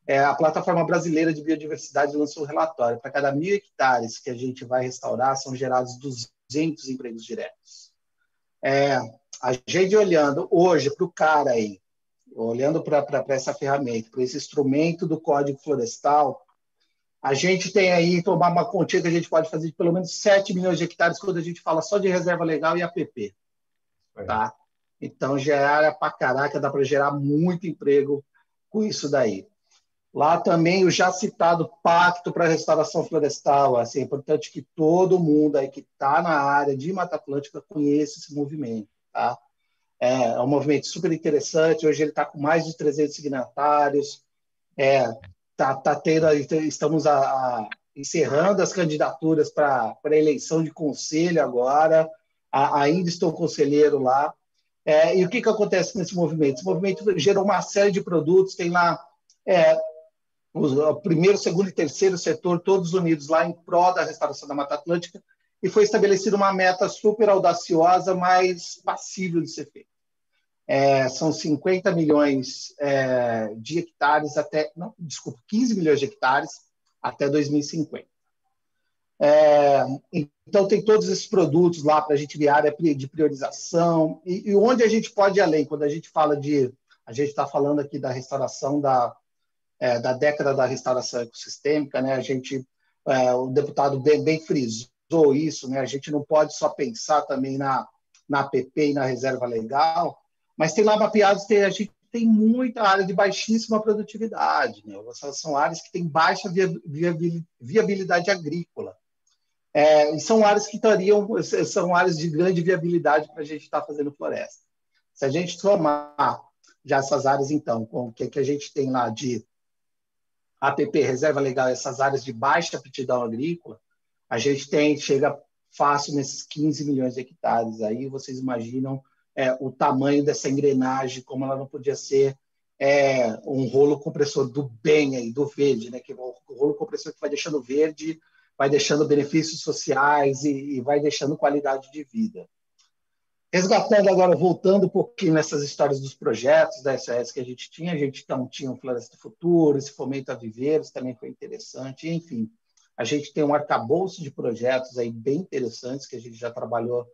a Plataforma Brasileira de Biodiversidade lançou um relatório. Para cada 1.000 hectares que a gente vai restaurar, são gerados 200 empregos diretos. A gente olhando hoje para o cara aí, olhando para essa ferramenta, para esse instrumento do Código Florestal, a gente tem aí, tomar uma continha que a gente pode fazer de pelo menos 7 milhões de hectares quando a gente fala só de reserva legal e APP. Tá? Então, já é área para caraca, dá para gerar muito emprego com isso daí. Lá também o já citado Pacto para a Restauração Florestal. Assim, é importante que todo mundo aí que está na área de Mata Atlântica conheça esse movimento. Tá? É um movimento super interessante. Hoje ele está com mais de 300 signatários. Estamos encerrando as candidaturas para a eleição de conselho agora. Ainda estou conselheiro lá. E o que acontece nesse movimento? Esse movimento gerou uma série de produtos. Tem lá o primeiro, segundo e terceiro setor, todos unidos lá em prol da restauração da Mata Atlântica, e foi estabelecida uma meta super audaciosa, mas passível de ser feita. São 50 milhões de hectares 15 milhões de hectares até 2050. Então, tem todos esses produtos lá para a gente ver área de priorização e onde a gente pode ir além. Quando a gente fala a gente está falando aqui da restauração da década da restauração ecossistêmica, né? O deputado bem frisou isso, né? A gente não pode só pensar também na APP e na reserva legal. mas tem lá mapeados, a gente tem muita área de baixíssima produtividade, né? São áreas que têm baixa viabilidade agrícola. E são áreas que são áreas de grande viabilidade para a gente estar fazendo floresta. Se a gente somar já essas áreas, então, com o que a gente tem lá de APP, reserva legal, essas áreas de baixa aptidão agrícola, a gente chega fácil nesses 15 milhões de hectares. Aí vocês imaginam o tamanho dessa engrenagem, como ela não podia ser um rolo compressor do bem, aí, do verde, né? Que é o rolo compressor que vai deixando verde, vai deixando benefícios sociais e vai deixando qualidade de vida. Resgatando agora, voltando um pouquinho nessas histórias dos projetos da SOS que a gente tinha o Floresta do Futuro, esse Fomento a Viveiros também foi interessante, enfim. A gente tem um arcabouço de projetos aí bem interessantes que a gente já trabalhou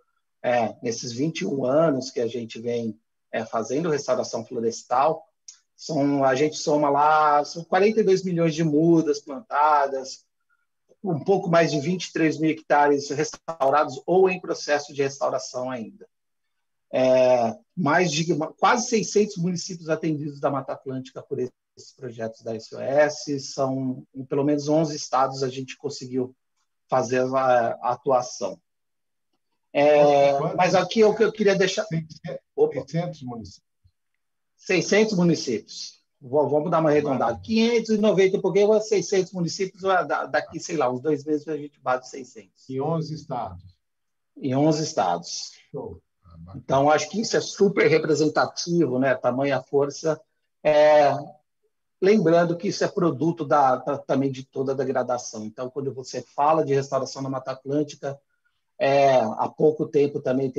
nesses 21 anos que a gente vem fazendo restauração florestal. A gente soma lá, são 42 milhões de mudas plantadas, um pouco mais de 23 mil hectares restaurados ou em processo de restauração ainda. Mais de quase 600 municípios atendidos da Mata Atlântica por esses projetos da SOS. São, em pelo menos 11 estados a gente conseguiu fazer a atuação. Mas aqui é o que eu queria deixar... 600 municípios. 600 municípios. Vamos dar uma arredondada. 590, porque 600 municípios, daqui, sei lá, uns 2 meses a gente bate 600. Em 11 estados. Em 11 estados. Show. Então, acho que isso é super representativo, né? Tamanha força. Lembrando que isso é produto também de toda a degradação. Então, quando você fala de restauração na Mata Atlântica, há pouco tempo também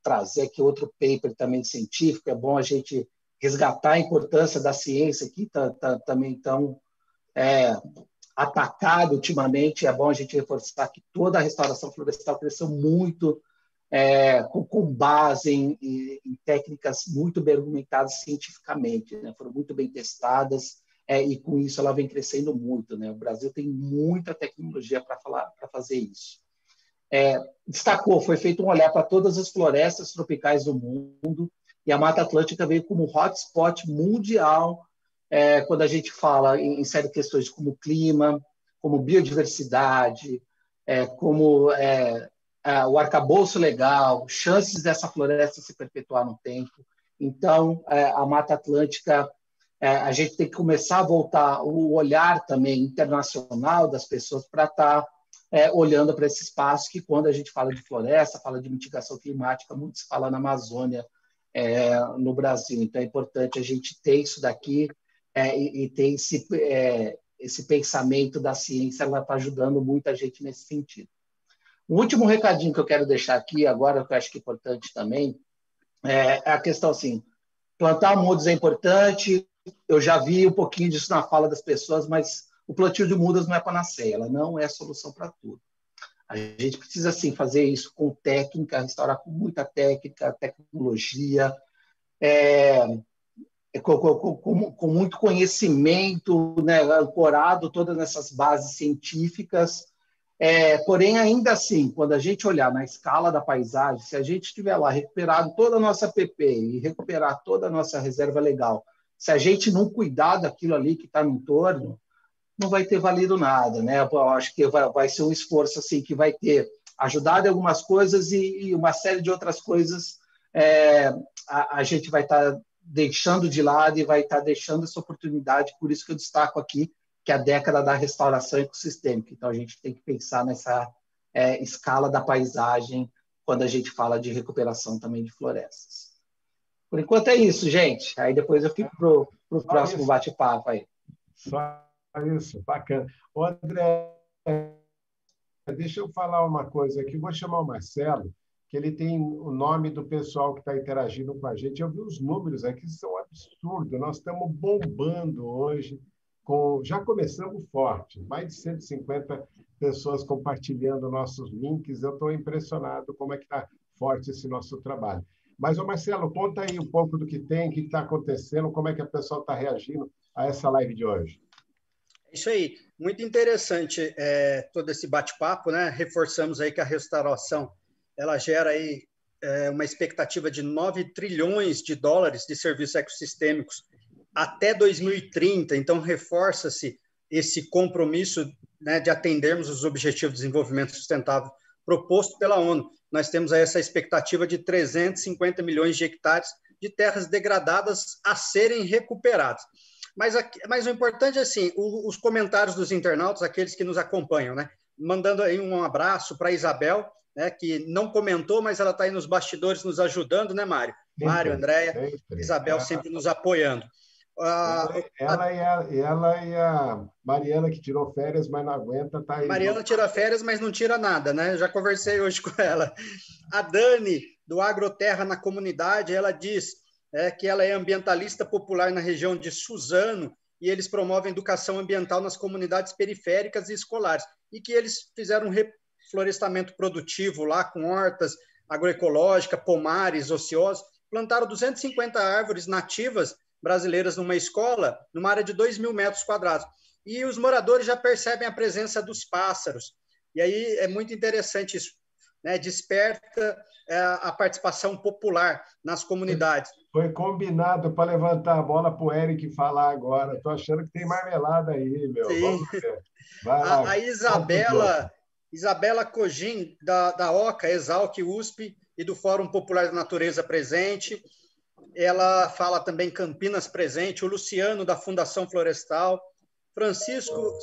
trazer aqui outro paper também científico. É bom a gente resgatar a importância da ciência que também tão atacada ultimamente. É bom a gente reforçar que toda a restauração florestal cresceu muito com base em técnicas muito bem argumentadas cientificamente, né? Foram muito bem testadas e com isso ela vem crescendo muito, né? O Brasil tem muita tecnologia para fazer isso. Foi feito um olhar para todas as florestas tropicais do mundo e a Mata Atlântica veio como hotspot mundial quando a gente fala em série de questões como clima, como biodiversidade, como o arcabouço legal, chances dessa floresta se perpetuar no tempo. Então, a Mata Atlântica, a gente tem que começar a voltar o olhar também internacional das pessoas para estar olhando para esse espaço que, quando a gente fala de floresta, fala de mitigação climática, muito se fala na Amazônia, no Brasil. Então, é importante a gente ter isso daqui e ter esse pensamento da ciência, ela está ajudando muita gente nesse sentido. O último recadinho que eu quero deixar aqui agora, que eu acho que é importante também, é a questão assim, plantar mudas é importante, eu já vi um pouquinho disso na fala das pessoas, mas o plantio de mudas não é panaceia, ela não é a solução para tudo. A gente precisa, sim, fazer isso com técnica, restaurar com muita técnica, tecnologia, com muito conhecimento, né, ancorado todas essas bases científicas. Porém, ainda assim, quando a gente olhar na escala da paisagem, se a gente estiver lá recuperado toda a nossa PP e recuperar toda a nossa reserva legal, se a gente não cuidar daquilo ali que está no entorno, não vai ter valido nada, né? Eu acho que vai ser um esforço assim que vai ter ajudado em algumas coisas e uma série de outras coisas a gente vai estar deixando de lado e vai estar deixando essa oportunidade. Por isso que eu destaco aqui que é a década da restauração ecossistêmica. Então, a gente tem que pensar nessa escala da paisagem quando a gente fala de recuperação também de florestas. Por enquanto é isso, gente. Aí depois eu fico para o próximo bate-papo aí. Só isso, bacana. Ô, André, deixa eu falar uma coisa aqui. Vou chamar o Marcelo, que ele tem o nome do pessoal que está interagindo com a gente. Eu vi os números aqui, são absurdos. Nós estamos bombando hoje. Já começamos forte, mais de 150 pessoas compartilhando nossos links. Eu estou impressionado como é que está forte esse nosso trabalho. Mas, Marcelo, conta aí um pouco do que tem, o que está acontecendo, como é que a pessoa está reagindo a essa live de hoje. Isso aí, muito interessante todo esse bate-papo, né? Reforçamos aí que a restauração ela gera aí uma expectativa de 9 trilhões de dólares de serviços ecossistêmicos até 2030, então reforça-se esse compromisso, né, de atendermos os Objetivos de Desenvolvimento Sustentável proposto pela ONU. Nós temos aí essa expectativa de 350 milhões de hectares de terras degradadas a serem recuperadas. Mas o importante é, assim, os comentários dos internautas, aqueles que nos acompanham, né? Mandando aí um abraço para a Isabel, né, que não comentou, mas ela está aí nos bastidores nos ajudando, né, Mário? Mário, Andréia, Isabel sempre nos apoiando. Ela e a Mariana, que tirou férias, mas não aguenta, tá aí. Mariana tira férias, mas não tira nada, né? Eu já conversei hoje com ela. A Dani, do Agroterra na Comunidade, ela diz que ela é ambientalista popular na região de Suzano e eles promovem educação ambiental nas comunidades periféricas e escolares e que eles fizeram um reflorestamento produtivo lá com hortas agroecológicas, pomares, ociosos, plantaram 250 árvores nativas brasileiras numa escola, numa área de 2.000 metros quadrados. E os moradores já percebem a presença dos pássaros. E aí é muito interessante isso, né? Desperta a participação popular nas comunidades. Foi combinado para levantar a bola para o Eric falar agora. Estou achando que tem marmelada aí, meu. Sim. Vamos ver. Vai lá. A Isabela Cogin, da OCA, Exalc, USP e do Fórum Popular da Natureza presente. Ela fala também Campinas presente, o Luciano, da Fundação Florestal, Francisco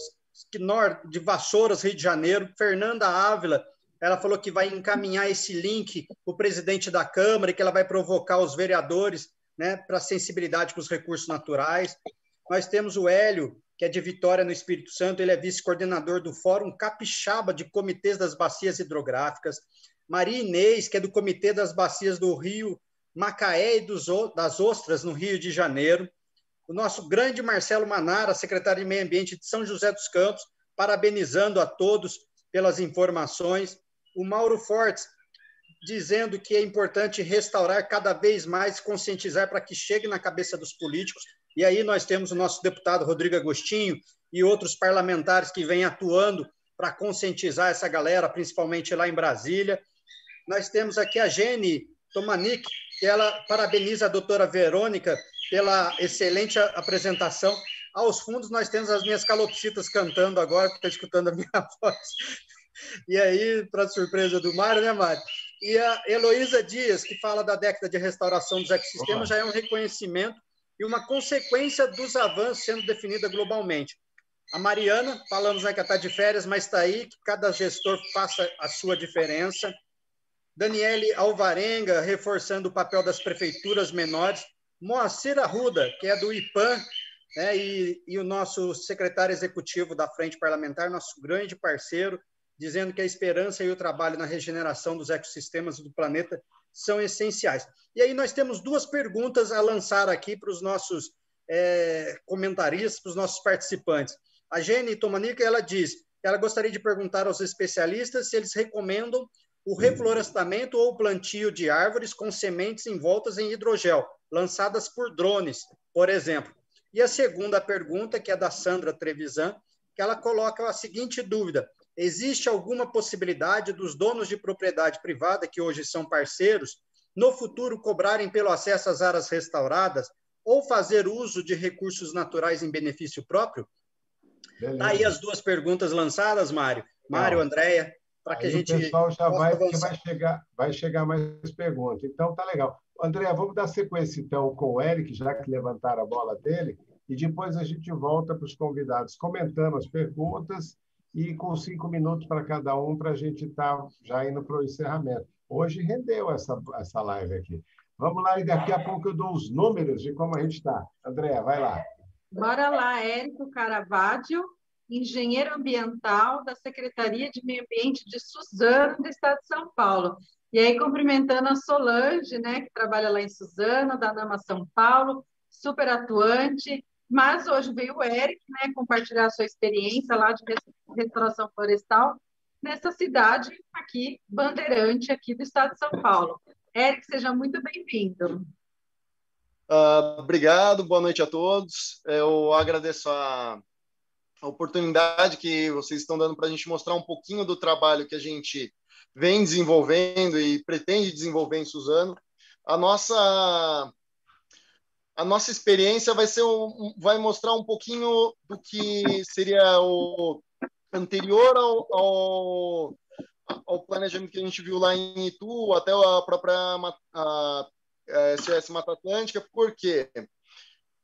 Knorr, de Vassouras, Rio de Janeiro, Fernanda Ávila, ela falou que vai encaminhar esse link para o presidente da Câmara e que ela vai provocar os vereadores, né, para sensibilidade com os recursos naturais. Nós temos o Hélio, que é de Vitória, no Espírito Santo, ele é vice-coordenador do Fórum Capixaba de Comitês das Bacias Hidrográficas. Maria Inês, que é do Comitê das Bacias do Rio Macaé e das Ostras, no Rio de Janeiro. O nosso grande Marcelo Manara, secretário de Meio Ambiente de São José dos Campos, parabenizando a todos pelas informações. O Mauro Fortes, dizendo que é importante restaurar cada vez mais, conscientizar para que chegue na cabeça dos políticos. E aí nós temos o nosso deputado Rodrigo Agostinho e outros parlamentares que vêm atuando para conscientizar essa galera, principalmente lá em Brasília. Nós temos aqui a Jenny Tomanic, que ela parabeniza a doutora Verônica pela excelente apresentação. Aos fundos, nós temos as minhas calopsitas cantando agora, que estão escutando a minha voz. E aí, para surpresa do Mário, né, Mário? E a Heloísa Dias, que fala da década de restauração dos ecossistemas, já é um reconhecimento e uma consequência dos avanços sendo definida globalmente. A Mariana, falamos, né, que ela está de férias, mas está aí, que cada gestor faça a sua diferença. Daniele Alvarenga, reforçando o papel das prefeituras menores. Moacir Arruda, que é do IPAM, né, e o nosso secretário executivo da Frente Parlamentar, nosso grande parceiro, dizendo que a esperança e o trabalho na regeneração dos ecossistemas do planeta são essenciais. E aí nós temos duas perguntas a lançar aqui para os nossos comentaristas, para os nossos participantes. A Jenny Tomanica, ela diz que ela gostaria de perguntar aos especialistas se eles recomendam o reflorestamento ou plantio de árvores com sementes envoltas em hidrogel, lançadas por drones, por exemplo. E a segunda pergunta, que é da Sandra Trevisan, que ela coloca a seguinte dúvida: existe alguma possibilidade dos donos de propriedade privada, que hoje são parceiros, no futuro cobrarem pelo acesso às áreas restauradas ou fazer uso de recursos naturais em benefício próprio? Tá aí as duas perguntas lançadas, Mário. Mário, Andréia, para que a gente... O pessoal já vai, porque vai chegar mais perguntas. Então, tá legal. André, vamos dar sequência, então, com o Eric, já que levantaram a bola dele, e depois a gente volta para os convidados, comentando as perguntas e com 5 minutos para cada um, para a gente estar já indo para o encerramento. Hoje rendeu essa live aqui. Vamos lá, e daqui a pouco eu dou os números de como a gente está. Andréa, vai lá. Bora lá, Érico Caravaggio, engenheiro ambiental da Secretaria de Meio Ambiente de Suzano, do Estado de São Paulo. E aí, cumprimentando a Solange, né, que trabalha lá em Suzano, da NAMA São Paulo, super atuante. Mas hoje veio o Eric, né, compartilhar a sua experiência lá de restauração florestal nessa cidade aqui, bandeirante aqui do Estado de São Paulo. Eric, seja muito bem-vindo. Obrigado, boa noite a todos. Eu agradeço a oportunidade que vocês estão dando para a gente mostrar um pouquinho do trabalho que a gente vem desenvolvendo e pretende desenvolver em Suzano. A nossa experiência vai mostrar um pouquinho do que seria o anterior ao planejamento que a gente viu lá em Itu, até a própria SOS Mata Atlântica, porque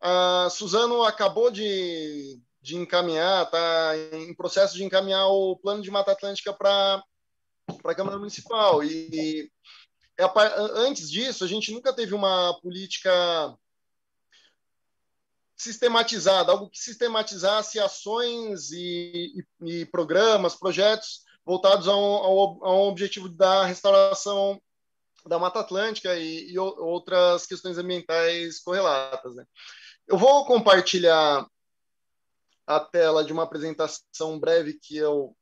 a Suzano acabou de encaminhar, está em processo de encaminhar o plano de Mata Atlântica para a Câmara Municipal. E antes disso, a gente nunca teve uma política sistematizada, algo que sistematizasse ações e programas, projetos voltados ao objetivo da restauração da Mata Atlântica e outras questões ambientais correlatas, né? Eu vou compartilhar a tela de uma apresentação breve que eu...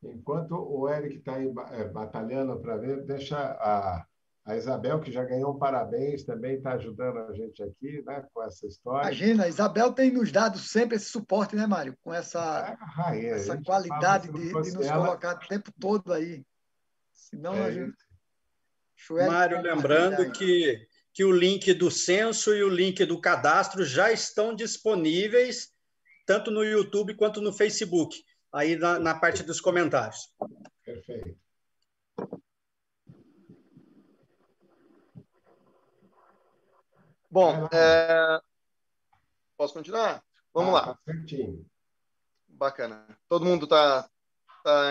Enquanto o Eric está aí batalhando para ver, deixa a Isabel, que já ganhou um parabéns, também está ajudando a gente aqui, né, com essa história. Imagina, a Isabel tem nos dado sempre esse suporte, né, Mário? Com essa qualidade de nos colocar o tempo todo aí. Senão a gente... Mário, lembrando que o link do censo e o link do cadastro já estão disponíveis, tanto no YouTube quanto no Facebook, aí na parte dos comentários. Perfeito. Bom, posso continuar? Vamos lá. Certinho. Bacana. Todo mundo está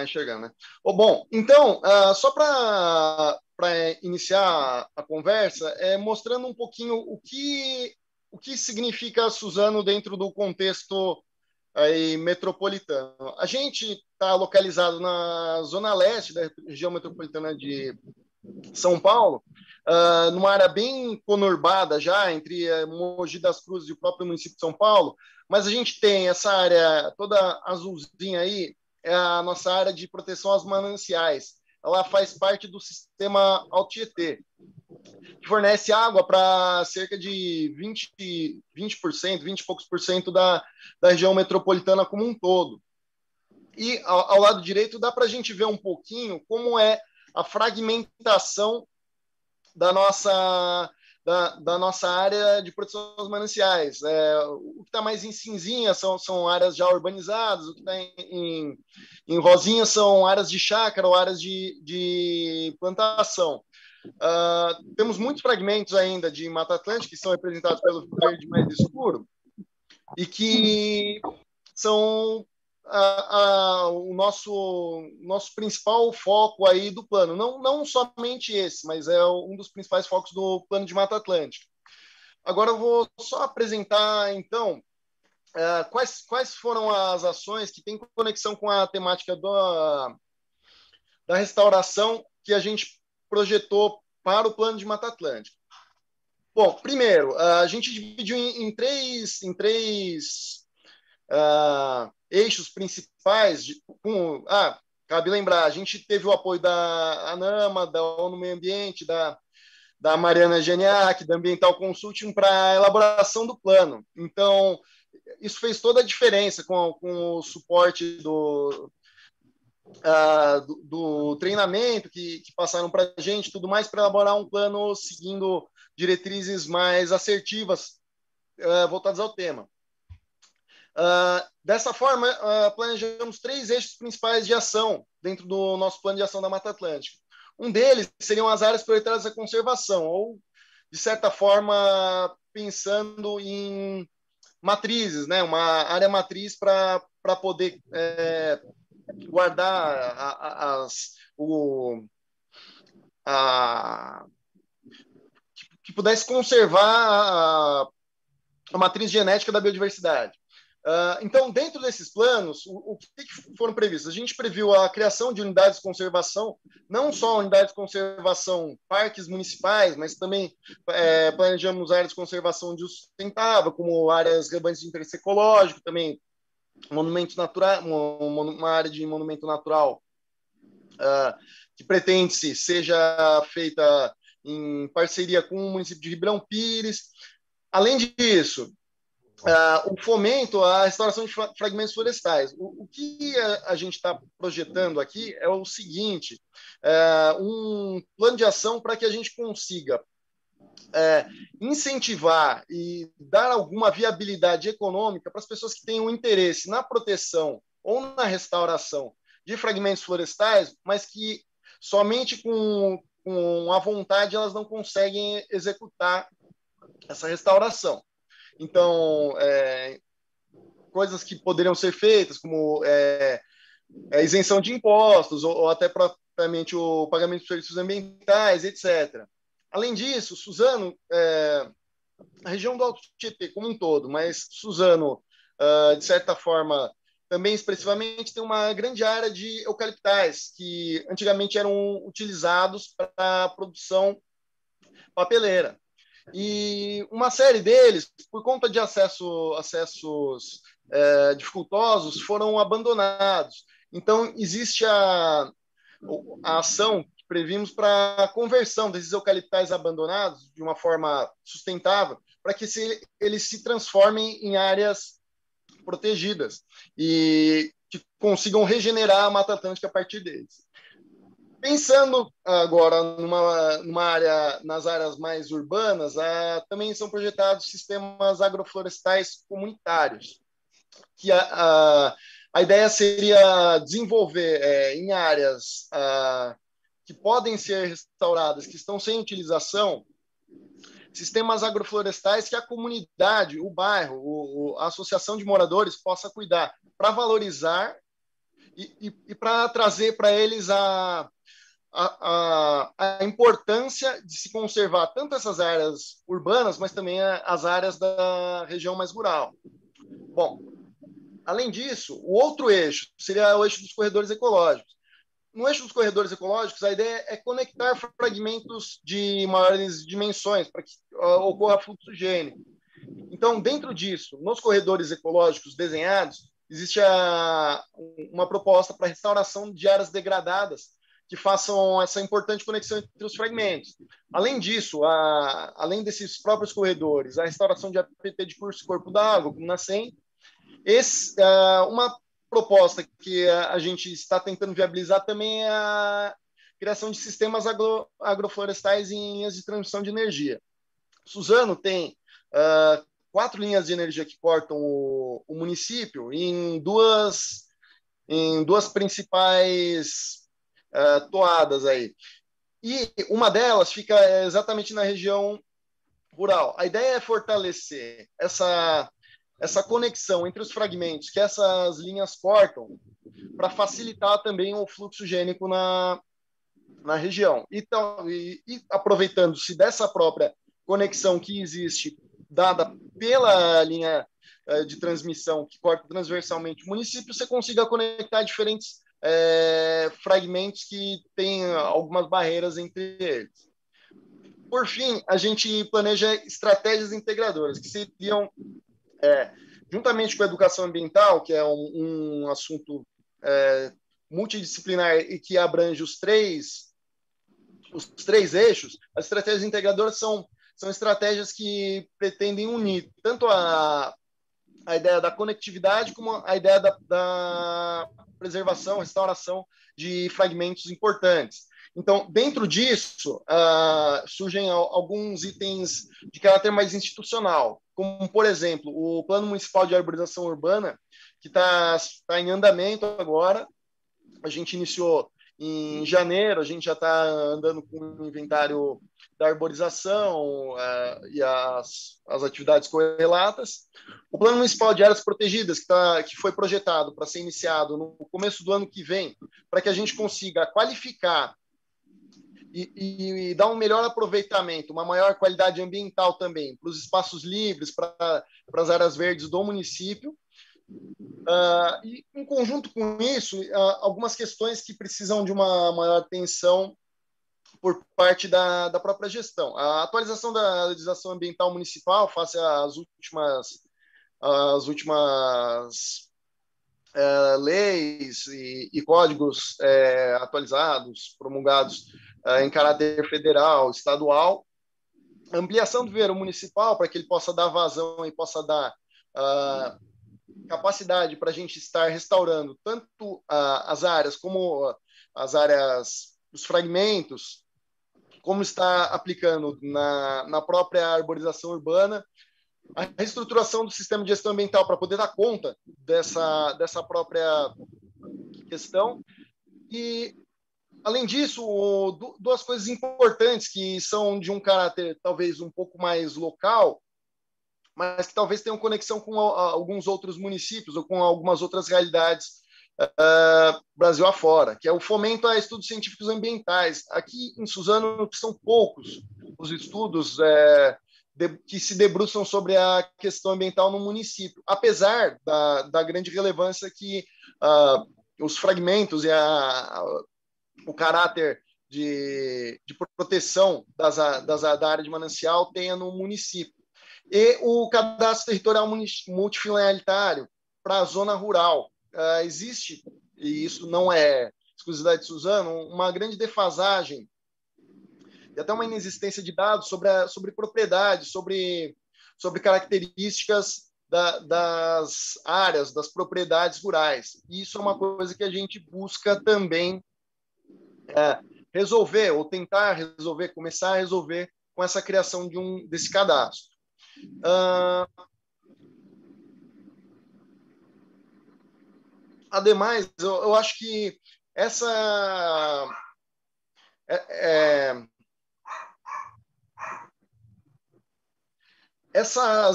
enxergando, né? Bom, então, só para iniciar a conversa, mostrando um pouquinho o que significa Suzano dentro do contexto aí metropolitano. A gente está localizado na zona leste da região metropolitana de São Paulo, numa área bem conurbada já, entre Mogi das Cruzes e o próprio município de São Paulo, mas a gente tem essa área toda azulzinha aí, é a nossa área de proteção aos mananciais. Ela faz parte do sistema Alto Tietê, que fornece água para cerca de 20 e poucos por cento da região metropolitana como um todo. E ao lado direito dá para a gente ver um pouquinho como é a fragmentação da nossa área de proteção aos mananciais. O que está mais em cinzinha são áreas já urbanizadas, o que está em rosinha são áreas de chácara ou áreas de plantação. Temos muitos fragmentos ainda de Mata Atlântica que são representados pelo verde mais escuro e que são o nosso principal foco aí do plano. Não somente esse, mas é um dos principais focos do plano de Mata Atlântica. Agora eu vou só apresentar, então, quais foram as ações que têm conexão com a temática da restauração que a gente projetou para o plano de Mata Atlântica. Bom, primeiro, a gente dividiu em três eixos principais. Cabe lembrar, a gente teve o apoio da ANAMA, da ONU Meio Ambiente, da Mariana Geniak, da Ambiental Consulting para a elaboração do plano. Então, isso fez toda a diferença com o suporte do treinamento que passaram para a gente, tudo mais, para elaborar um plano seguindo diretrizes mais assertivas voltadas ao tema. Dessa forma, planejamos 3 eixos principais de ação dentro do nosso plano de ação da Mata Atlântica. Um deles seriam as áreas prioritárias da conservação, ou, de certa forma, pensando em matrizes, né? Uma área matriz para poder guardar que pudesse conservar a matriz genética da biodiversidade. Então, dentro desses planos, o que foram previstos? A gente previu a criação de unidades de conservação, não só unidades de conservação, parques municipais, mas também planejamos áreas de conservação de uso sustentável, como áreas relevantes de interesse ecológico, também monumentos naturais, uma área de monumento natural que pretende-se seja feita em parceria com o município de Ribeirão Pires. Além disso, o fomento à restauração de fragmentos florestais. O que a gente está projetando aqui é o seguinte, um plano de ação para que a gente consiga incentivar e dar alguma viabilidade econômica para as pessoas que tenham interesse na proteção ou na restauração de fragmentos florestais, mas que somente com a vontade elas não conseguem executar essa restauração. Então, coisas que poderiam ser feitas, como isenção de impostos, ou até propriamente o pagamento de serviços ambientais, etc. Além disso, Suzano, a região do Alto Tietê como um todo, mas Suzano, de certa forma, também expressivamente, tem uma grande área de eucaliptais, que antigamente eram utilizados para a produção papeleira. E uma série deles, por conta de acessos dificultosos, foram abandonados. Então, existe a ação que previmos para a conversão desses eucaliptais abandonados de uma forma sustentável, para que eles se transformem em áreas protegidas e que consigam regenerar a Mata Atlântica a partir deles. Pensando agora numa área, nas áreas mais urbanas, também são projetados sistemas agroflorestais comunitários, que a ideia seria desenvolver em áreas que podem ser restauradas, que estão sem utilização, sistemas agroflorestais que a comunidade, o bairro, a associação de moradores possa cuidar, para valorizar e para trazer para eles a importância de se conservar tanto essas áreas urbanas, mas também as áreas da região mais rural. Bom, além disso, o outro eixo seria o eixo dos corredores ecológicos. No eixo dos corredores ecológicos, a ideia é conectar fragmentos de maiores dimensões para que ocorra fluxogênico. Então, dentro disso, nos corredores ecológicos desenhados, existe uma proposta para restauração de áreas degradadas que façam essa importante conexão entre os fragmentos. Além disso, além desses próprios corredores, a restauração de APT de curso e corpo d'água, como na SEM, uma proposta que a gente está tentando viabilizar também é a criação de sistemas agroflorestais em linhas de transmissão de energia. Suzano tem 4 linhas de energia que cortam o município em duas principais toadas aí. E uma delas fica exatamente na região rural. A ideia é fortalecer essa conexão entre os fragmentos que essas linhas cortam para facilitar também o fluxo gênico na região. Então, e aproveitando-se dessa própria conexão que existe dada pela linha de transmissão que corta transversalmente o município, você consiga conectar diferentes fragmentos que têm algumas barreiras entre eles. Por fim, a gente planeja estratégias integradoras, que seriam, juntamente com a educação ambiental, que é um assunto multidisciplinar e que abrange os três eixos, as estratégias integradoras são estratégias que pretendem unir tanto a ideia da conectividade como a ideia da preservação, restauração de fragmentos importantes. Então, dentro disso, surgem alguns itens de caráter mais institucional, como, por exemplo, o Plano Municipal de Arborização Urbana, que está em andamento agora. A gente iniciou em janeiro, a gente já está andando com o inventário da arborização e as atividades correlatas. O Plano Municipal de Áreas Protegidas, que foi projetado para ser iniciado no começo do ano que vem, para que a gente consiga qualificar e dar um melhor aproveitamento, uma maior qualidade ambiental também, para os espaços livres, para as áreas verdes do município. E, em conjunto com isso, algumas questões que precisam de uma maior atenção por parte da própria gestão. A atualização da legislação ambiental municipal face às últimas leis e códigos atualizados, promulgados em caráter federal, estadual, ampliação do viveiro municipal para que ele possa dar vazão e possa dar capacidade para a gente estar restaurando tanto as áreas como as áreas, os fragmentos, como está aplicando na própria arborização urbana, a reestruturação do sistema de gestão ambiental para poder dar conta dessa própria questão. E, além disso, duas coisas importantes que são de um caráter talvez um pouco mais local, mas que talvez tenham conexão com alguns outros municípios ou com algumas outras realidades Brasil afora, que é o fomento a estudos científicos ambientais. Aqui em Suzano são poucos os estudos que se debruçam sobre a questão ambiental no município, apesar da grande relevância que os fragmentos e o caráter de proteção da área de manancial tenha no município. E o cadastro territorial multifiliaritário para a zona rural. Existe, e isso não é exclusividade de Suzano, uma grande defasagem e até uma inexistência de dados sobre propriedades, sobre características das áreas, das propriedades rurais. E isso é uma coisa que a gente busca também resolver, ou tentar resolver, começar a resolver com essa criação desse cadastro. Ademais, eu acho que essas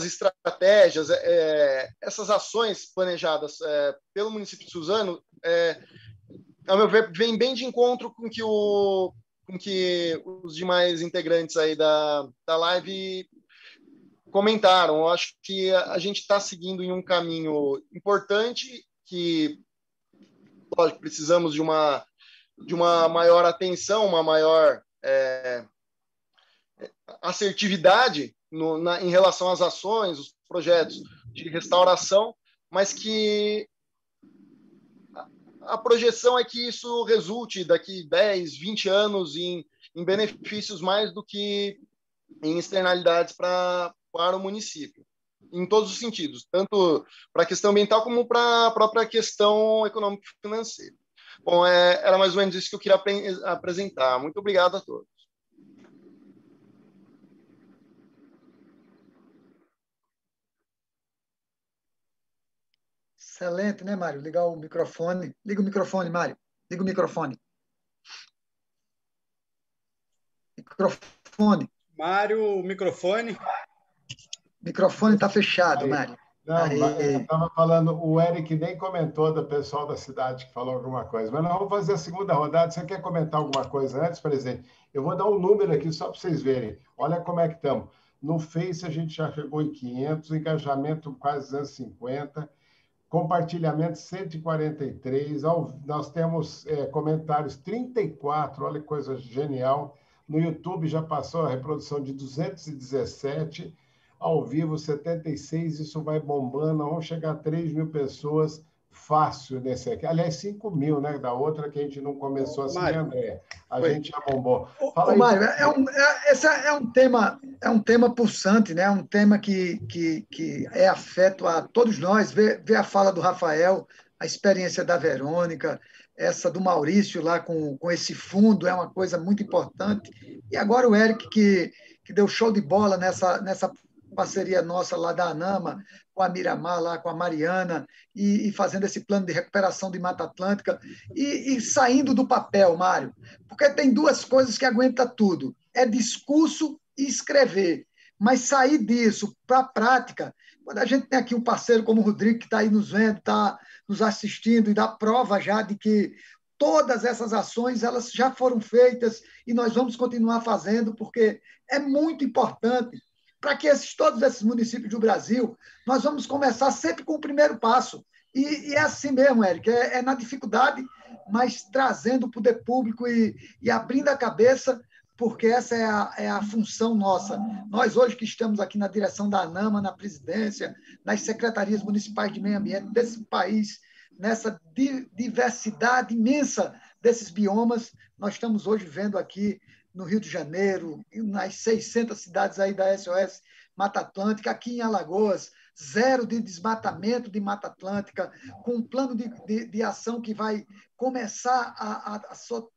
estratégias, essas ações planejadas pelo município de Suzano, a meu ver, vem bem de encontro com que os demais integrantes aí da live comentaram. Eu acho que a gente está seguindo em um caminho importante, que, lógico, precisamos de uma maior atenção, uma maior assertividade em relação às ações, os projetos de restauração, mas que a projeção é que isso resulte daqui 10, 20 anos em benefícios mais do que em externalidades para o município, em todos os sentidos, tanto para a questão ambiental como para a própria questão econômico-financeira. Bom, era mais ou menos isso que eu queria apresentar. Muito obrigado a todos. Excelente, né, Mário? Ligar o microfone. Liga o microfone, Mário. Liga o microfone. Microfone. Mário, o microfone. O microfone está fechado, Mário. Não, eu estava falando, o Eric nem comentou do pessoal da cidade que falou alguma coisa, mas nós vamos fazer a segunda rodada. Você quer comentar alguma coisa antes, presidente? Eu vou dar um número aqui só para vocês verem. Olha como é que estamos. No Face a gente já chegou em 500, engajamento quase 250, compartilhamento 143, nós temos comentários 34, olha que coisa genial. No YouTube já passou a reprodução de 217, ao vivo 76, isso vai bombando, vamos chegar a 3.000 pessoas fácil nesse aqui. Aliás, 5.000, né? Da outra que a gente não começou assim, Mário, André. Gente já bombou. Fala aí, Mário, esse é um tema pulsante, né? Um tema que é afeto a todos nós. Ver a fala do Rafael, a experiência da Verônica, essa do Maurício lá com esse fundo é uma coisa muito importante. E agora o Eric, que deu show de bola nessa parceria nossa lá da ANAMA, com a Miramar, lá com a Mariana, e fazendo esse plano de recuperação de Mata Atlântica, e saindo do papel, Mário, porque tem duas coisas que aguentam tudo, é discurso e escrever, mas sair disso para a prática, quando a gente tem aqui um parceiro como o Rodrigo, que está aí nos vendo, está nos assistindo, e dá prova já de que todas essas ações elas já foram feitas, e nós vamos continuar fazendo, porque é muito importante para que todos esses municípios do Brasil, nós vamos começar sempre com o primeiro passo. E é assim mesmo, Eric, é na dificuldade, mas trazendo o poder público e abrindo a cabeça, porque essa é a função nossa. Nós, hoje, que estamos aqui na direção da ANAMA, na presidência, nas secretarias municipais de meio ambiente desse país, nessa diversidade imensa desses biomas, nós estamos hoje vendo aqui no Rio de Janeiro, nas 600 cidades aí da SOS Mata Atlântica, aqui em Alagoas, zero de desmatamento de Mata Atlântica, com um plano de ação que vai começar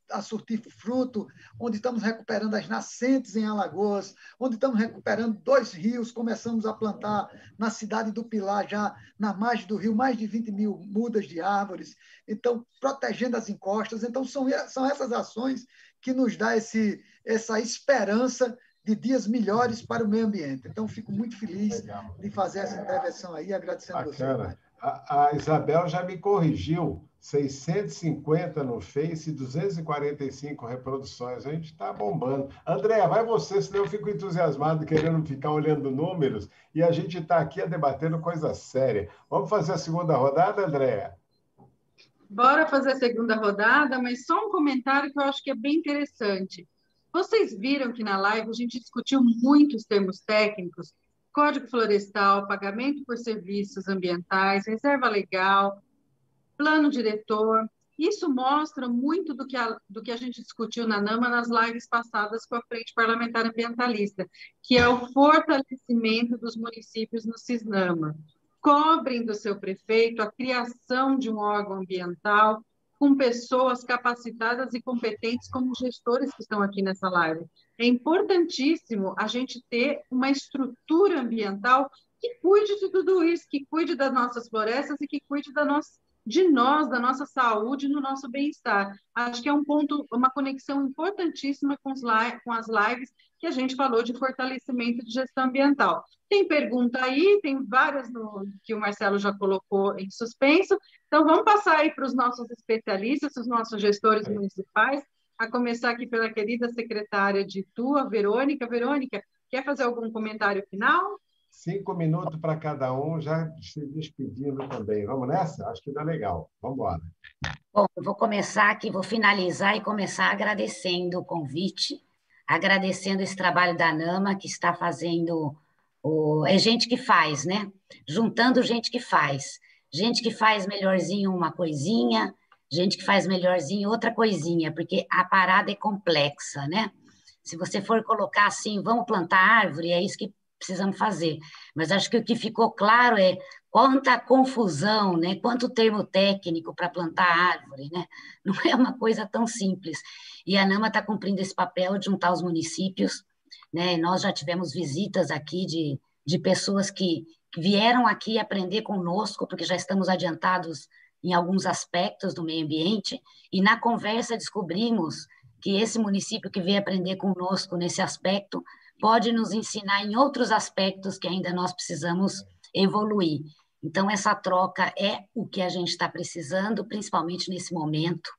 a surtir fruto, onde estamos recuperando as nascentes em Alagoas, onde estamos recuperando 2 rios, começamos a plantar na cidade do Pilar, já na margem do rio, mais de 20 mil mudas de árvores, então, protegendo as encostas. Então, são essas ações que nos dá essa esperança de dias melhores para o meio ambiente. Então, fico muito feliz de fazer essa intervenção aí, agradecendo a você. A Isabel já me corrigiu, 650 no Face, 245 reproduções. A gente está bombando. Andréa, vai você, senão eu fico entusiasmado querendo ficar olhando números e a gente está aqui debatendo coisa séria. Vamos fazer a segunda rodada, Andréa? Bora fazer a segunda rodada, mas só um comentário que eu acho que é bem interessante. Vocês viram que na live a gente discutiu muitos termos técnicos, Código Florestal, pagamento por serviços ambientais, reserva legal, plano diretor. Isso mostra muito do que a gente discutiu na NAMA nas lives passadas com a Frente Parlamentar Ambientalista, que é o fortalecimento dos municípios no CISNAMA. Cobrem do seu prefeito a criação de um órgão ambiental com pessoas capacitadas e competentes como gestores que estão aqui nessa live. É importantíssimo a gente ter uma estrutura ambiental que cuide de tudo isso, que cuide das nossas florestas e que cuide da nossa saúde, no nosso bem-estar. Acho que é um ponto, uma conexão importantíssima com as lives que a gente falou de fortalecimento de gestão ambiental. Tem pergunta aí, tem várias que o Marcelo já colocou em suspenso. Então, vamos passar aí para os nossos especialistas, os nossos gestores municipais, a começar aqui pela querida secretária de TUA, Verônica. Verônica, quer fazer algum comentário final? 5 minutos para cada um, já se despedindo também. Vamos nessa? Acho que dá legal. Vamos embora. Bom, eu vou começar aqui, vou finalizar e começar agradecendo o convite, agradecendo esse trabalho da NAMA, que está fazendo... É gente que faz, né? Juntando gente que faz melhorzinho uma coisinha, gente que faz melhorzinho outra coisinha, porque a parada é complexa, né? Se você for colocar assim, vamos plantar árvore, é isso que precisamos fazer. Mas acho que o que ficou claro é quanta confusão, né? Quanto termo técnico para plantar árvore, né? Não é uma coisa tão simples. E a NAMA está cumprindo esse papel de juntar os municípios, né? Nós já tivemos visitas aqui de pessoas que vieram aqui aprender conosco, porque já estamos adiantados em alguns aspectos do meio ambiente, e na conversa descobrimos que esse município que veio aprender conosco nesse aspecto pode nos ensinar em outros aspectos que ainda nós precisamos evoluir. Então, essa troca é o que a gente está precisando, principalmente nesse momento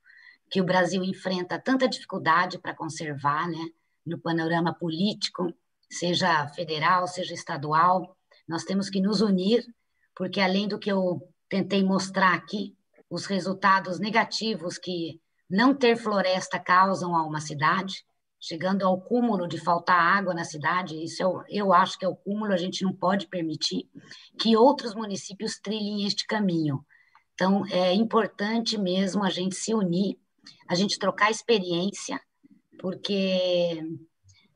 que o Brasil enfrenta tanta dificuldade para conservar, né, no panorama político, seja federal, seja estadual. Nós temos que nos unir, porque além do que eu tentei mostrar aqui, os resultados negativos que não ter floresta causam a uma cidade, chegando ao cúmulo de faltar água na cidade, isso eu acho que é o cúmulo, a gente não pode permitir que outros municípios trilhem este caminho. Então, é importante mesmo a gente se unir, a gente trocar experiência, porque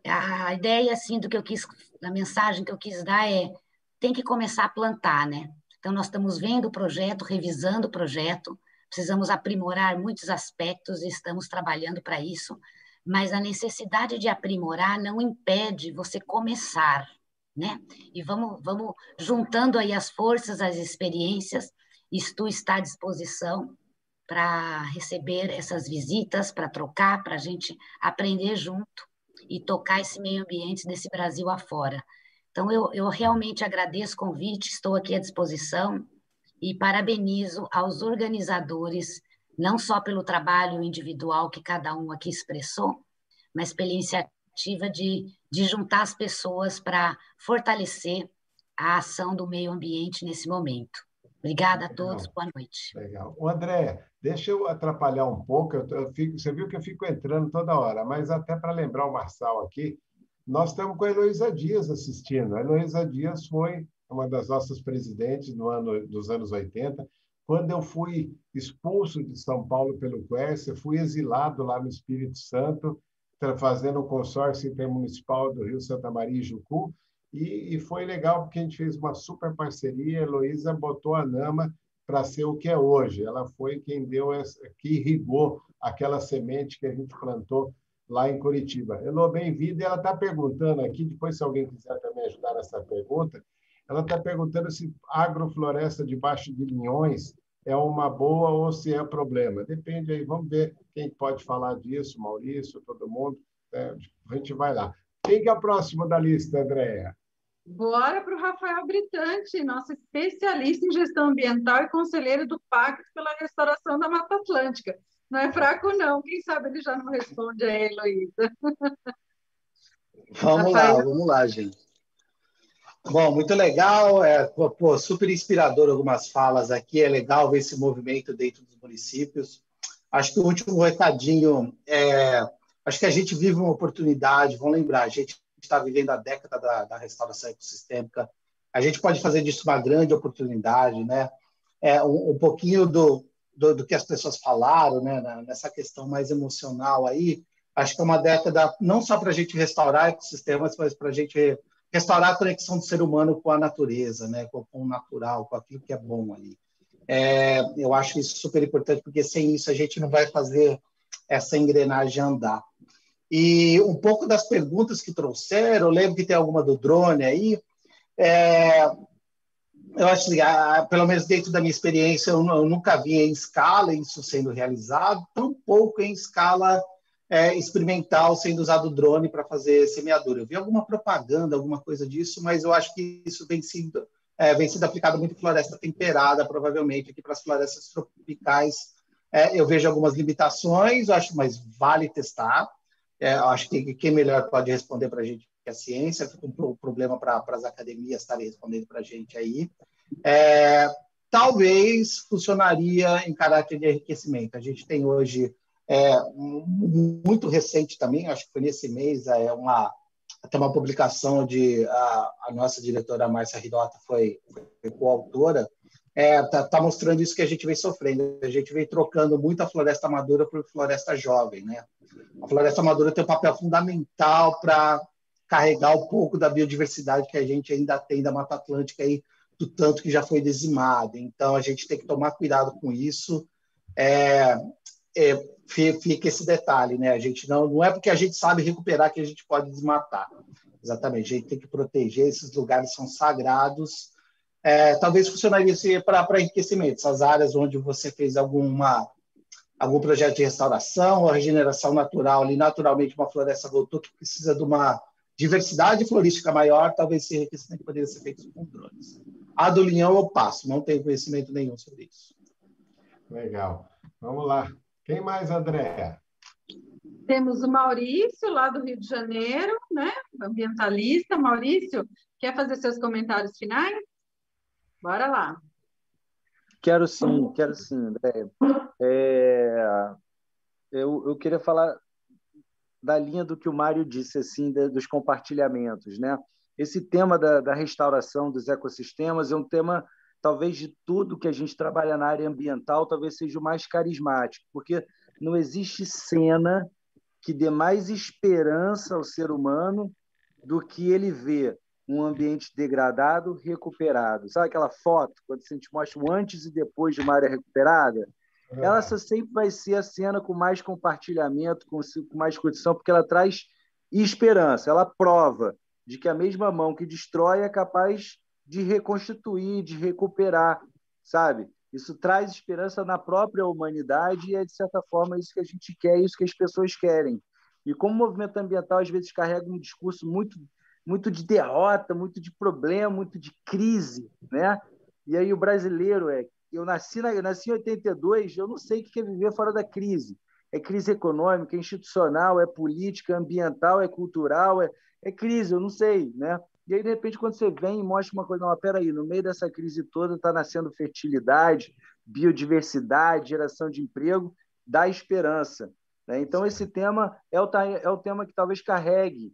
a ideia, assim, do que eu quis, a mensagem que eu quis dar é, tem que começar a plantar, né? Então, nós estamos vendo o projeto, revisando o projeto, precisamos aprimorar muitos aspectos e estamos trabalhando para isso, mas a necessidade de aprimorar não impede você começar, né? E vamos juntando aí as forças, as experiências, isto está à disposição para receber essas visitas, para trocar, para a gente aprender junto e tocar esse meio ambiente desse Brasil afora. Então, eu realmente agradeço o convite, estou aqui à disposição e parabenizo aos organizadores, não só pelo trabalho individual que cada um aqui expressou, mas pela iniciativa de juntar as pessoas para fortalecer a ação do meio ambiente nesse momento. Obrigada a todos, boa noite. Legal. André, deixa eu atrapalhar um pouco, você viu que eu fico entrando toda hora, mas até para lembrar o Marçal aqui, nós estamos com a Heloísa Dias assistindo. A Heloísa Dias foi uma das nossas presidentes dos anos 80. Quando eu fui expulso de São Paulo pelo Quércia, fui exilado lá no Espírito Santo, fazendo o consórcio intermunicipal do Rio Santa Maria e Jucu, E foi legal porque a gente fez uma super parceria. A Heloísa botou a Nama para ser o que é hoje. Ela foi quem que irrigou aquela semente que a gente plantou lá em Curitiba. Elô, bem-vinda. E ela está perguntando aqui, depois se alguém quiser também ajudar nessa pergunta, ela está perguntando se agrofloresta debaixo de linhões é uma boa ou se é problema. Depende aí, vamos ver quem pode falar disso, Maurício, todo mundo. A gente vai lá. Quem que é o próximo da lista, Andréa? Bora para o Rafael Britante, nosso especialista em gestão ambiental e conselheiro do Pacto pela Restauração da Mata Atlântica. Não é fraco, não. Quem sabe ele já não responde a Heloísa. Vamos lá, gente. Bom, muito legal. Super inspirador algumas falas aqui. É legal ver esse movimento dentro dos municípios. Acho que o último recadinho acho que a gente vive uma oportunidade. Vamos lembrar, a gente está vivendo a década da restauração ecossistêmica. A gente pode fazer disso uma grande oportunidade, né? Um pouquinho do que as pessoas falaram, né? Nessa questão mais emocional aí. Acho que é uma década não só para a gente restaurar ecossistemas, mas para a gente restaurar a conexão do ser humano com a natureza, né? Com o natural, com aquilo que é bom ali. Eu acho isso super importante, porque sem isso a gente não vai fazer essa engrenagem andar. E um pouco das perguntas que trouxeram, eu lembro que tem alguma do drone aí, eu acho que, pelo menos dentro da minha experiência, eu nunca vi em escala isso sendo realizado, tampouco em escala experimental sendo usado o drone para fazer semeadura. Eu vi alguma propaganda, alguma coisa disso, mas eu acho que isso vem sendo aplicado muito em floresta temperada, provavelmente, aqui para as florestas tropicais. Eu vejo algumas limitações, mas vale testar. Acho que quem melhor pode responder para a gente é a ciência, fica um problema para as academias estarem respondendo para a gente aí. Talvez funcionaria em caráter de enriquecimento. A gente tem hoje, muito recente também, acho que foi nesse mês, até uma publicação de a nossa diretora Márcia Ridota foi coautora, tá mostrando isso que a gente vem sofrendo. A gente vem trocando muita floresta madura por floresta jovem, né? A floresta madura tem um papel fundamental para carregar um pouco da biodiversidade que a gente ainda tem da Mata Atlântica, aí, do tanto que já foi dizimada. Então, a gente tem que tomar cuidado com isso. Fica esse detalhe, né? A gente não é porque a gente sabe recuperar que a gente pode desmatar. Exatamente, a gente tem que proteger, esses lugares são sagrados. Talvez funcionaria para enriquecimento, essas áreas onde você fez algum projeto de restauração ou regeneração natural, ali naturalmente uma floresta voltou que precisa de uma diversidade florística maior, talvez esse enriquecimento poderia ser feito com drones. A do Linhão eu passo, não tenho conhecimento nenhum sobre isso. Legal. Vamos lá. Quem mais, Andréa? Temos o Maurício, lá do Rio de Janeiro, né? Ambientalista. Maurício, quer fazer seus comentários finais? Bora lá. Quero sim, Andréa. Eu queria falar da linha do que o Mário disse, assim, dos compartilhamentos, né? Esse tema da restauração dos ecossistemas é um tema, talvez, de tudo que a gente trabalha na área ambiental, talvez seja o mais carismático, porque não existe cena que dê mais esperança ao ser humano do que ele ver um ambiente degradado, recuperado. Sabe aquela foto, quando a gente mostra o antes e depois de uma área recuperada? Ela sempre vai ser a cena com mais compartilhamento, com mais condição, porque ela traz esperança, ela prova de que a mesma mão que destrói é capaz de reconstituir, de recuperar, sabe? Isso traz esperança na própria humanidade e é, de certa forma, isso que a gente quer, isso que as pessoas querem. E como o movimento ambiental, às vezes, carrega um discurso muito de derrota, muito de problema, muito de crise, né? E aí o brasileiro eu nasci em 82, eu não sei o que é viver fora da crise. É crise econômica, é institucional, é política, é ambiental, é cultural, é crise, eu não sei, né? E aí, de repente, quando você vem e mostra uma coisa, não, peraí, no meio dessa crise toda está nascendo fertilidade, biodiversidade, geração de emprego, dá esperança, né? Então, esse tema é o tema que talvez carregue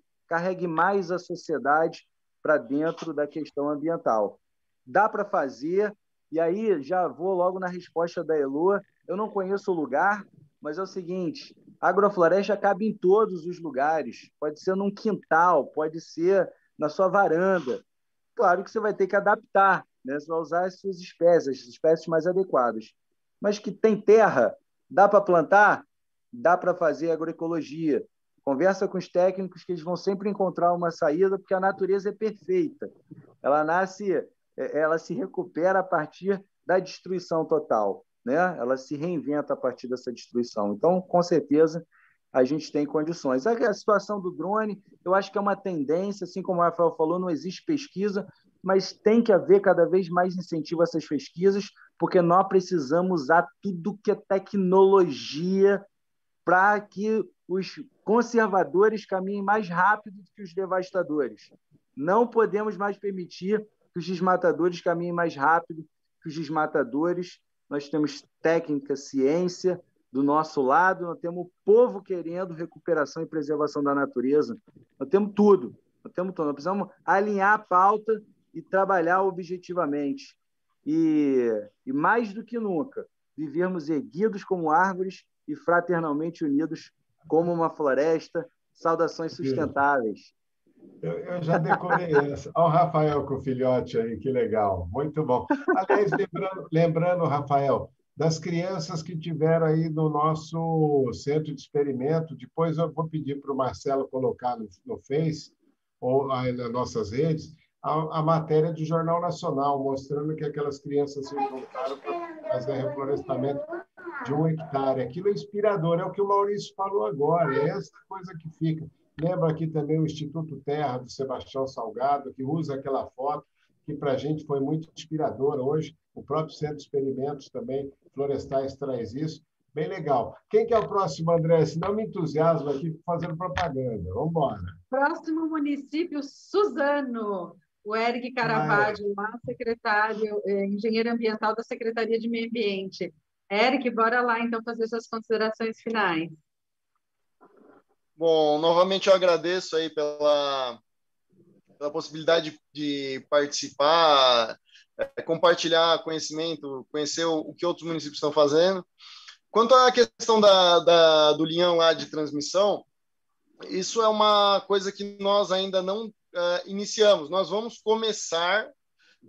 mais a sociedade para dentro da questão ambiental. Dá para fazer, e aí já vou logo na resposta da Elô. Eu não conheço o lugar, mas é o seguinte, a agrofloresta cabe em todos os lugares. Pode ser num quintal, pode ser na sua varanda. Claro que você vai ter que adaptar, né? Você vai usar as suas espécies, as espécies mais adequadas. Mas que tem terra, dá para plantar, dá para fazer agroecologia. Conversa com os técnicos que eles vão sempre encontrar uma saída, porque a natureza é perfeita. Ela se recupera a partir da destruição total, né? Ela se reinventa a partir dessa destruição. Então, com certeza, a gente tem condições. A situação do drone, eu acho que é uma tendência, assim como o Rafael falou, não existe pesquisa, mas tem que haver cada vez mais incentivo a essas pesquisas, porque nós precisamos usar tudo que é tecnologia para que os conservadores caminhem mais rápido do que os devastadores. Não podemos mais permitir que os desmatadores caminhem mais rápido que os desmatadores. Nós temos técnica, ciência do nosso lado, nós temos o povo querendo recuperação e preservação da natureza. Nós temos tudo. Nós precisamos alinhar a pauta e trabalhar objetivamente. E mais do que nunca, vivermos erguidos como árvores e fraternalmente unidos como uma floresta. Saudações sustentáveis. Eu já decorei essa. Olha o Rafael com o filhote aí, que legal. Muito bom. Aliás, lembrando, Rafael, das crianças que tiveram aí no nosso centro de experimento, depois eu vou pedir para o Marcelo colocar no Face ou aí nas nossas redes a matéria do Jornal Nacional, mostrando que aquelas crianças se juntaram para fazer reflorestamento de 1 hectare. Aquilo é inspirador, é o que o Maurício falou agora, é essa coisa que fica. Lembro aqui também o Instituto Terra, do Sebastião Salgado, que usa aquela foto, que para a gente foi muito inspiradora hoje. O próprio Centro de Experimentos também, Florestais, traz isso. Bem legal. Quem que é o próximo, André? Senão me entusiasmo aqui fazendo propaganda. Vamos embora. Próximo município, Suzano. O Eric Caravaggio, lá, secretário, engenheiro ambiental da Secretaria de Meio Ambiente. Eric, bora lá, então, fazer suas considerações finais. Bom, novamente eu agradeço aí pela possibilidade de participar, compartilhar conhecimento, conhecer o que outros municípios estão fazendo. Quanto à questão do linhão lá de transmissão, isso é uma coisa que nós ainda não iniciamos. Nós vamos começar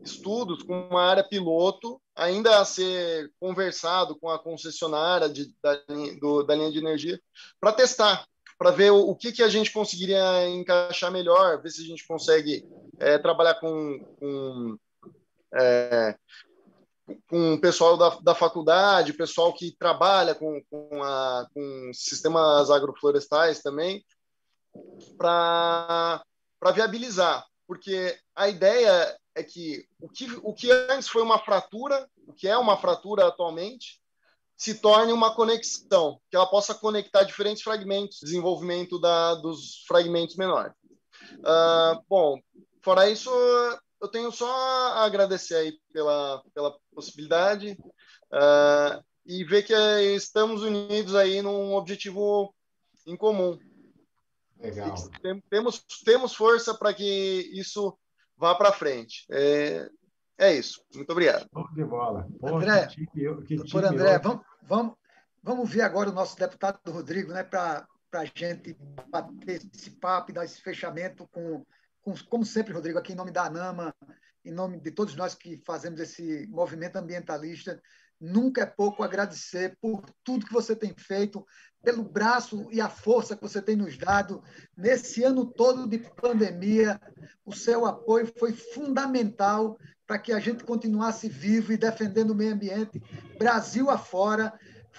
estudos com uma área piloto, ainda a ser conversado com a concessionária da linha de energia, para testar, para ver o que a gente conseguiria encaixar melhor, ver se a gente consegue trabalhar com o pessoal da faculdade, pessoal que trabalha com sistemas agroflorestais também, para viabilizar, porque a ideia é que o que antes foi uma fratura, o que é uma fratura atualmente, se torne uma conexão, que ela possa conectar diferentes fragmentos, desenvolvimento dos fragmentos menores. Bom, fora isso, eu tenho só a agradecer aí pela possibilidade e ver que estamos unidos aí num objetivo em comum. Legal. Temos força para que isso vá para frente. É isso. Muito obrigado. Bom de bola. André, doutor André, vamos ver agora o nosso deputado Rodrigo, né, para a gente bater esse papo e dar esse fechamento como sempre, Rodrigo, aqui em nome da ANAMA, em nome de todos nós que fazemos esse movimento ambientalista. Nunca é pouco agradecer por tudo que você tem feito, pelo braço e a força que você tem nos dado. Nesse ano todo de pandemia, o seu apoio foi fundamental para que a gente continuasse vivo e defendendo o meio ambiente, Brasil afora,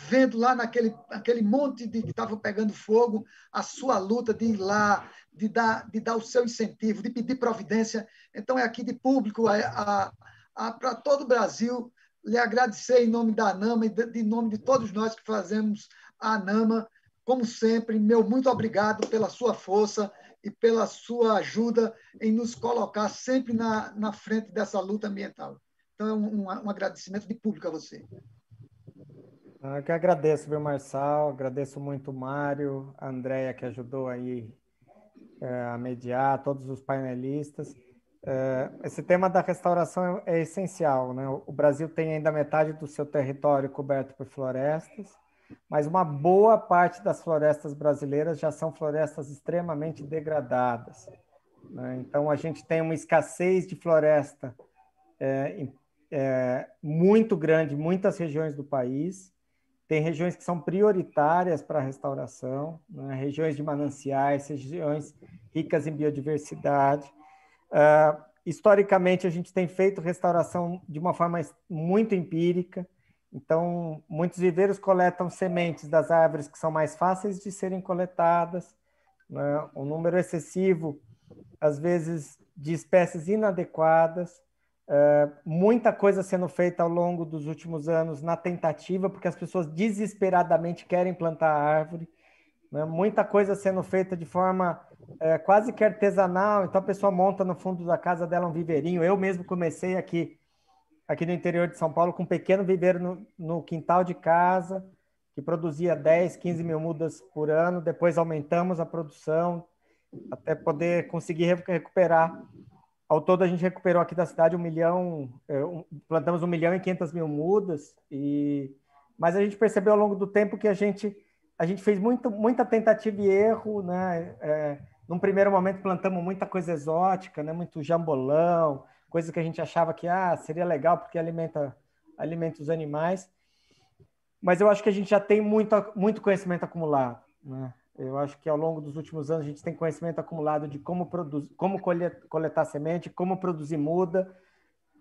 vendo lá naquele monte que estava pegando fogo, a sua luta de ir lá, de dar o seu incentivo, de pedir providência. Então, é aqui de público para todo o Brasil, lhe agradecer em nome da ANAMA e em nome de todos nós que fazemos a ANAMA. Como sempre, meu muito obrigado pela sua força e pela sua ajuda em nos colocar sempre na frente dessa luta ambiental. Então, é um agradecimento de público a você. Eu que agradeço, viu, Marçal? Agradeço muito o Mário, a Andréia, que ajudou aí a mediar, todos os painelistas. Esse tema da restauração é essencial, né? O Brasil tem ainda metade do seu território coberto por florestas, mas uma boa parte das florestas brasileiras já são florestas extremamente degradadas. né? Então, a gente tem uma escassez de floresta muito grande em muitas regiões do país. Tem regiões que são prioritárias para a restauração, né? Regiões de mananciais, regiões ricas em biodiversidade. Historicamente, a gente tem feito restauração de uma forma muito empírica. Então, muitos viveiros coletam sementes das árvores que são mais fáceis de serem coletadas, né? Um número excessivo, às vezes, de espécies inadequadas. Muita coisa sendo feita ao longo dos últimos anos na tentativa, porque as pessoas desesperadamente querem plantar árvore, né? Muita coisa sendo feita de forma quase que artesanal, então a pessoa monta no fundo da casa dela um viveirinho. Eu mesmo comecei aqui no interior de São Paulo com um pequeno viveiro no quintal de casa, que produzia 10, 15 mil mudas por ano. Depois aumentamos a produção até poder conseguir recuperar. Ao todo, a gente recuperou aqui da cidade 1 milhão, plantamos 1.500.000 mudas, mas a gente percebeu ao longo do tempo que a gente fez muita tentativa e erro, né? Num primeiro momento, plantamos muita coisa exótica, né? Muito jambolão, coisa que a gente achava que seria legal porque alimenta os animais. Mas eu acho que a gente já tem muito conhecimento acumulado, né? Eu acho que ao longo dos últimos anos a gente tem conhecimento acumulado de como coletar semente, como produzir muda,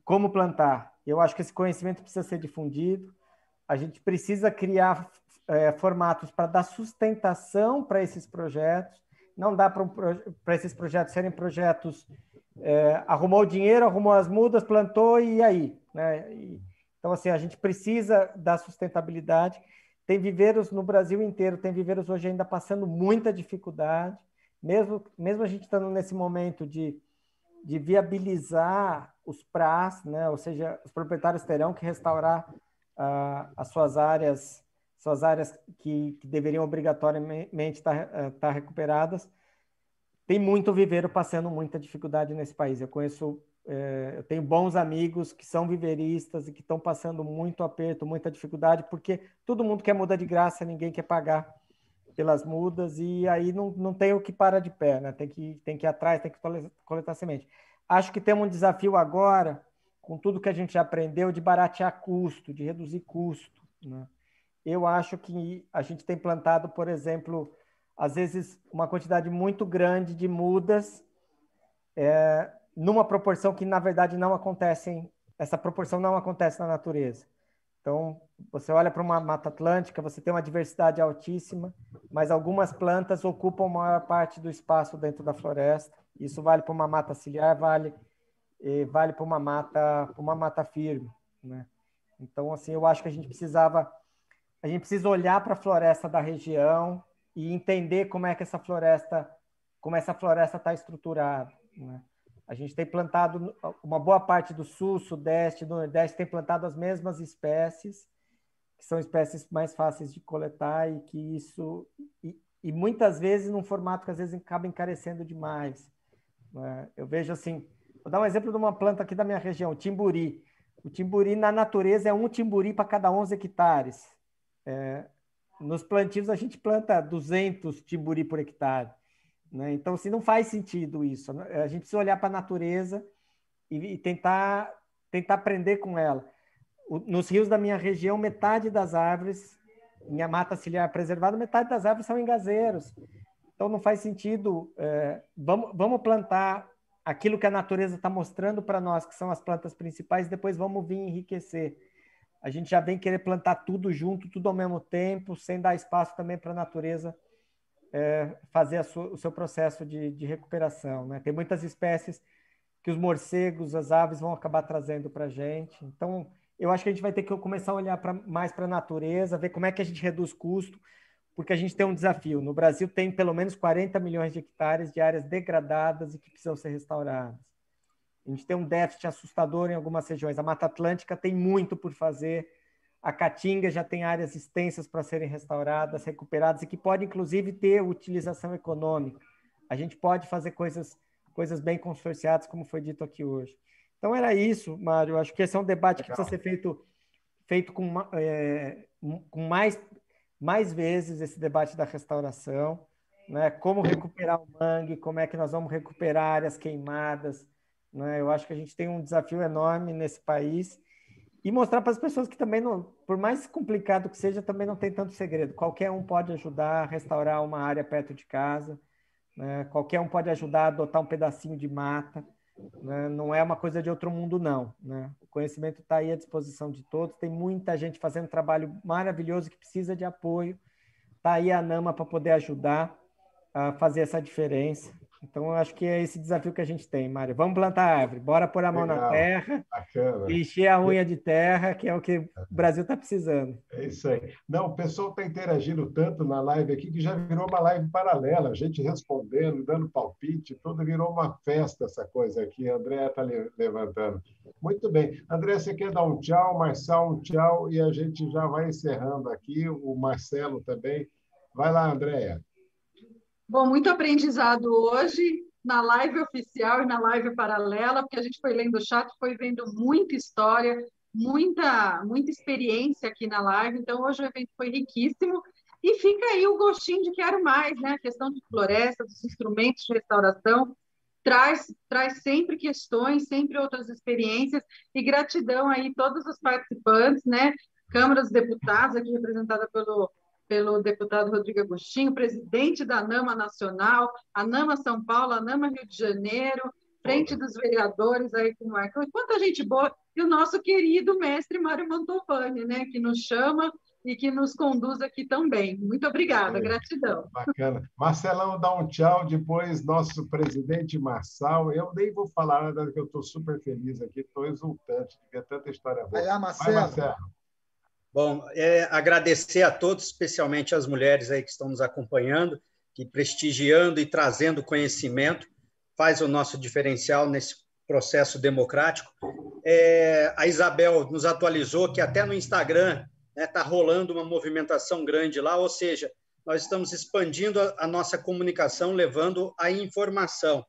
como plantar. Eu acho que esse conhecimento precisa ser difundido. A gente precisa criar formatos para dar sustentação para esses projetos. Não dá para esses projetos serem projetos arrumou o dinheiro, arrumou as mudas, plantou e aí, né? Então, assim, a gente precisa dar sustentabilidade. Tem viveiros no Brasil inteiro, tem viveiros hoje ainda passando muita dificuldade, mesmo a gente estando nesse momento de viabilizar os PRAs, né? Ou seja, os proprietários terão que restaurar as suas áreas que deveriam obrigatoriamente estar recuperadas. Tem muito viveiro passando muita dificuldade nesse país. Eu tenho bons amigos que são viveiristas e que estão passando muito aperto, muita dificuldade, porque todo mundo quer muda de graça, ninguém quer pagar pelas mudas, e aí não tem o que para de pé, né? Tem que ir atrás, tem que coletar semente. Acho que temos um desafio agora, com tudo que a gente já aprendeu, de baratear custo, de reduzir custo, né? Eu acho que a gente tem plantado, por exemplo, às vezes uma quantidade muito grande de mudas, numa proporção que, na verdade, essa proporção não acontece na natureza. Então, você olha para uma Mata Atlântica, você tem uma diversidade altíssima, mas algumas plantas ocupam a maior parte do espaço dentro da floresta. Isso vale para uma mata ciliar, vale para uma mata firme, né? Então, assim, eu acho que a gente precisa olhar para a floresta da região e entender como essa floresta está estruturada, né? A gente tem plantado, uma boa parte do sul, sudeste, do nordeste tem plantado as mesmas espécies, que são espécies mais fáceis de coletar e muitas vezes num formato que às vezes acaba encarecendo demais, né? Eu vejo assim, vou dar um exemplo de uma planta aqui da minha região, o timburi. O timburi na natureza é um timburi para cada 11 hectares. Nos plantios a gente planta 200 timburi por hectare, né? Então, assim, não faz sentido isso, né? A gente precisa olhar para a natureza e tentar aprender com ela. Nos rios da minha região, metade das árvores, minha mata ciliar preservada, metade das árvores são engazeiros. Então, não faz sentido. Vamos plantar aquilo que a natureza está mostrando para nós, que são as plantas principais, e depois vamos vir enriquecer. A gente já vem querer plantar tudo junto, tudo ao mesmo tempo, sem dar espaço também para a natureza fazer o seu processo de recuperação, né? Tem muitas espécies que os morcegos, as aves vão acabar trazendo para a gente. Então, eu acho que a gente vai ter que começar a olhar mais para a natureza, ver como é que a gente reduz custo, porque a gente tem um desafio. No Brasil tem pelo menos 40 milhões de hectares de áreas degradadas e que precisam ser restauradas. A gente tem um déficit assustador em algumas regiões. A Mata Atlântica tem muito por fazer. A Caatinga já tem áreas extensas para serem restauradas, recuperadas, e que pode, inclusive, ter utilização econômica. A gente pode fazer coisas bem consorciadas, como foi dito aqui hoje. Então, era isso, Mário. Acho que esse é um debate que precisa ser feito com mais vezes, esse debate da restauração. né? Como recuperar o mangue, como é que nós vamos recuperar áreas queimadas, né? Eu acho que a gente tem um desafio enorme nesse país e mostrar para as pessoas que também, não, por mais complicado que seja, também não tem tanto segredo. Qualquer um pode ajudar a restaurar uma área perto de casa, né? Qualquer um pode ajudar a adotar um pedacinho de mata, né? Não é uma coisa de outro mundo, não, né? O conhecimento está aí à disposição de todos, tem muita gente fazendo um trabalho maravilhoso que precisa de apoio, está aí a ANAMA para poder ajudar a fazer essa diferença. Então, eu acho que é esse desafio que a gente tem, Mário. Vamos plantar árvore, bora pôr a mão na terra, bacana. encher a unha de terra, que é o que o Brasil está precisando. É isso aí. Não, o pessoal está interagindo tanto na live aqui que já virou uma live paralela, a gente respondendo, dando palpite, tudo virou uma festa essa coisa aqui. A Andréa está levantando. Muito bem. Andréa, você quer dar um tchau, Marçal, um tchau, e a gente já vai encerrando aqui, o Marcelo também. Vai lá, Andréa. Bom, muito aprendizado hoje na live oficial e na live paralela, porque a gente foi lendo o chat, foi vendo muita história, muita experiência aqui na live, então hoje o evento foi riquíssimo e fica aí o gostinho de quero mais, né? A questão de floresta, dos instrumentos de restauração, traz sempre questões, sempre outras experiências e gratidão aí a todos os participantes, né? Câmara dos Deputados, aqui representada pelo deputado Rodrigo Agostinho, presidente da ANAMA Nacional, ANAMA São Paulo, ANAMA Rio de Janeiro, Frente dos Vereadores, aí com o Marcão, quanta gente boa, e o nosso querido mestre Mário Mantovani, né, que nos chama e que nos conduz aqui também. Muito obrigada, gratidão. Bacana. Marcelão, dá um tchau, depois nosso presidente Marçal. Eu nem vou falar nada, porque eu estou super feliz aqui, estou exultante de ver tanta história boa. Vai lá, Marcelo. Vai, Marcelo. Bom, agradecer a todos, especialmente as mulheres aí que estão nos acompanhando, que prestigiando e trazendo conhecimento, faz o nosso diferencial nesse processo democrático. A Isabel nos atualizou que até no Instagram está rolando uma movimentação grande lá, ou seja, nós estamos expandindo a nossa comunicação, levando a informação.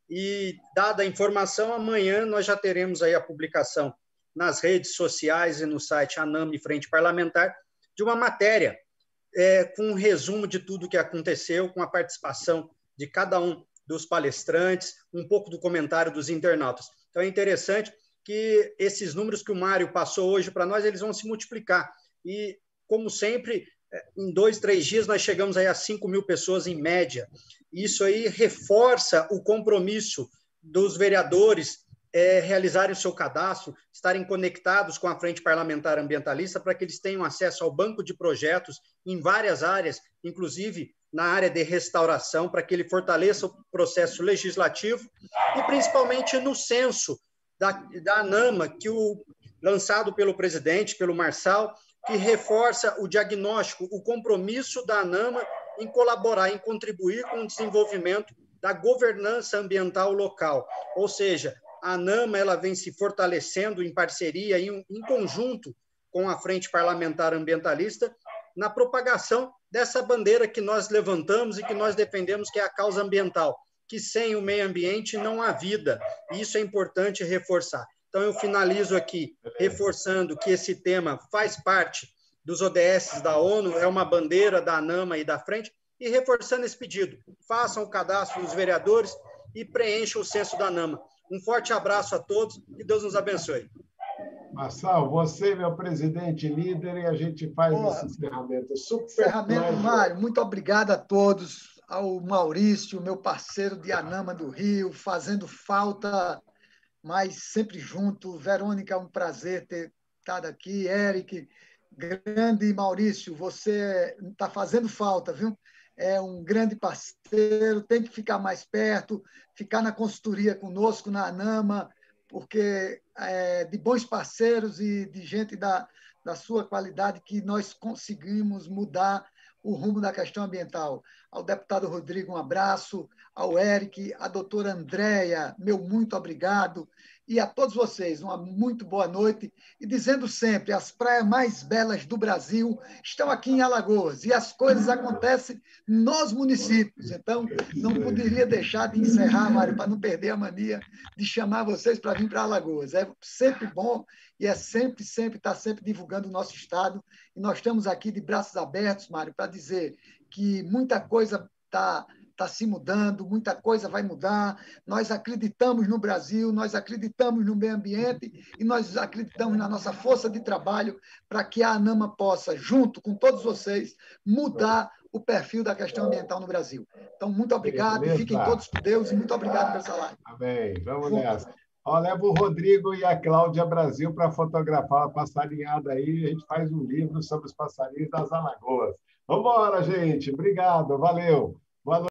E, dada a informação, amanhã nós já teremos aí a publicação nas redes sociais e no site ANAMA e Frente Parlamentar, de uma matéria com um resumo de tudo o que aconteceu, com a participação de cada um dos palestrantes, um pouco do comentário dos internautas. Então, é interessante que esses números que o Mário passou hoje para nós, eles vão se multiplicar. E, como sempre, em 2, 3 dias, nós chegamos aí a 5.000 pessoas em média. Isso aí reforça o compromisso dos vereadores realizarem o seu cadastro, estarem conectados com a Frente Parlamentar Ambientalista para que eles tenham acesso ao banco de projetos em várias áreas, inclusive na área de restauração, para que ele fortaleça o processo legislativo e principalmente no censo da ANAMA, lançado pelo presidente, pelo Marçal, que reforça o diagnóstico, o compromisso da ANAMA em colaborar, em contribuir com o desenvolvimento da governança ambiental local. Ou seja, a ANAMA ela vem se fortalecendo em parceria, em conjunto com a Frente Parlamentar Ambientalista, na propagação dessa bandeira que nós levantamos e que nós defendemos, que é a causa ambiental, que sem o meio ambiente não há vida. E isso é importante reforçar. Então, eu finalizo aqui reforçando que esse tema faz parte dos ODS da ONU, é uma bandeira da ANAMA e da Frente, e reforçando esse pedido. Façam o cadastro dos vereadores e preencham o censo da ANAMA. Um forte abraço a todos e Deus nos abençoe. Marçal, você, meu presidente líder, e a gente faz esse encerramento. Encerramento, Mário. Muito obrigado a todos. Ao Maurício, meu parceiro de ANAMA do Rio, fazendo falta, mas sempre junto. Verônica, é um prazer ter estado aqui. Eric, grande Maurício, você está fazendo falta, viu? É um grande parceiro, tem que ficar mais perto, ficar na consultoria conosco, na ANAMA, porque é de bons parceiros e de gente da sua qualidade que nós conseguimos mudar o rumo da questão ambiental. Ao deputado Rodrigo, um abraço, ao Eric, à doutora Andréia, meu muito obrigado, e a todos vocês, uma muito boa noite, e dizendo sempre, as praias mais belas do Brasil estão aqui em Alagoas, e as coisas acontecem nos municípios, então não poderia deixar de encerrar, Mário, para não perder a mania de chamar vocês para vir para Alagoas. É sempre bom e é sempre estar sempre divulgando o nosso estado, e nós estamos aqui de braços abertos, Mário, para dizer que muita coisa está se mudando, muita coisa vai mudar. Nós acreditamos no Brasil, nós acreditamos no meio ambiente e nós acreditamos na nossa força de trabalho para que a ANAMA possa, junto com todos vocês, mudar o perfil da questão ambiental no Brasil. Então, muito obrigado, fiquem todos com Deus e muito obrigado por essa live. Amém. Vamos nessa. Ó, leva o Rodrigo e a Cláudia Brasil para fotografar a passarinhada aí. A gente faz um livro sobre os passarinhos das Alagoas. Vamos embora, gente. Obrigado. Valeu. Boa noite.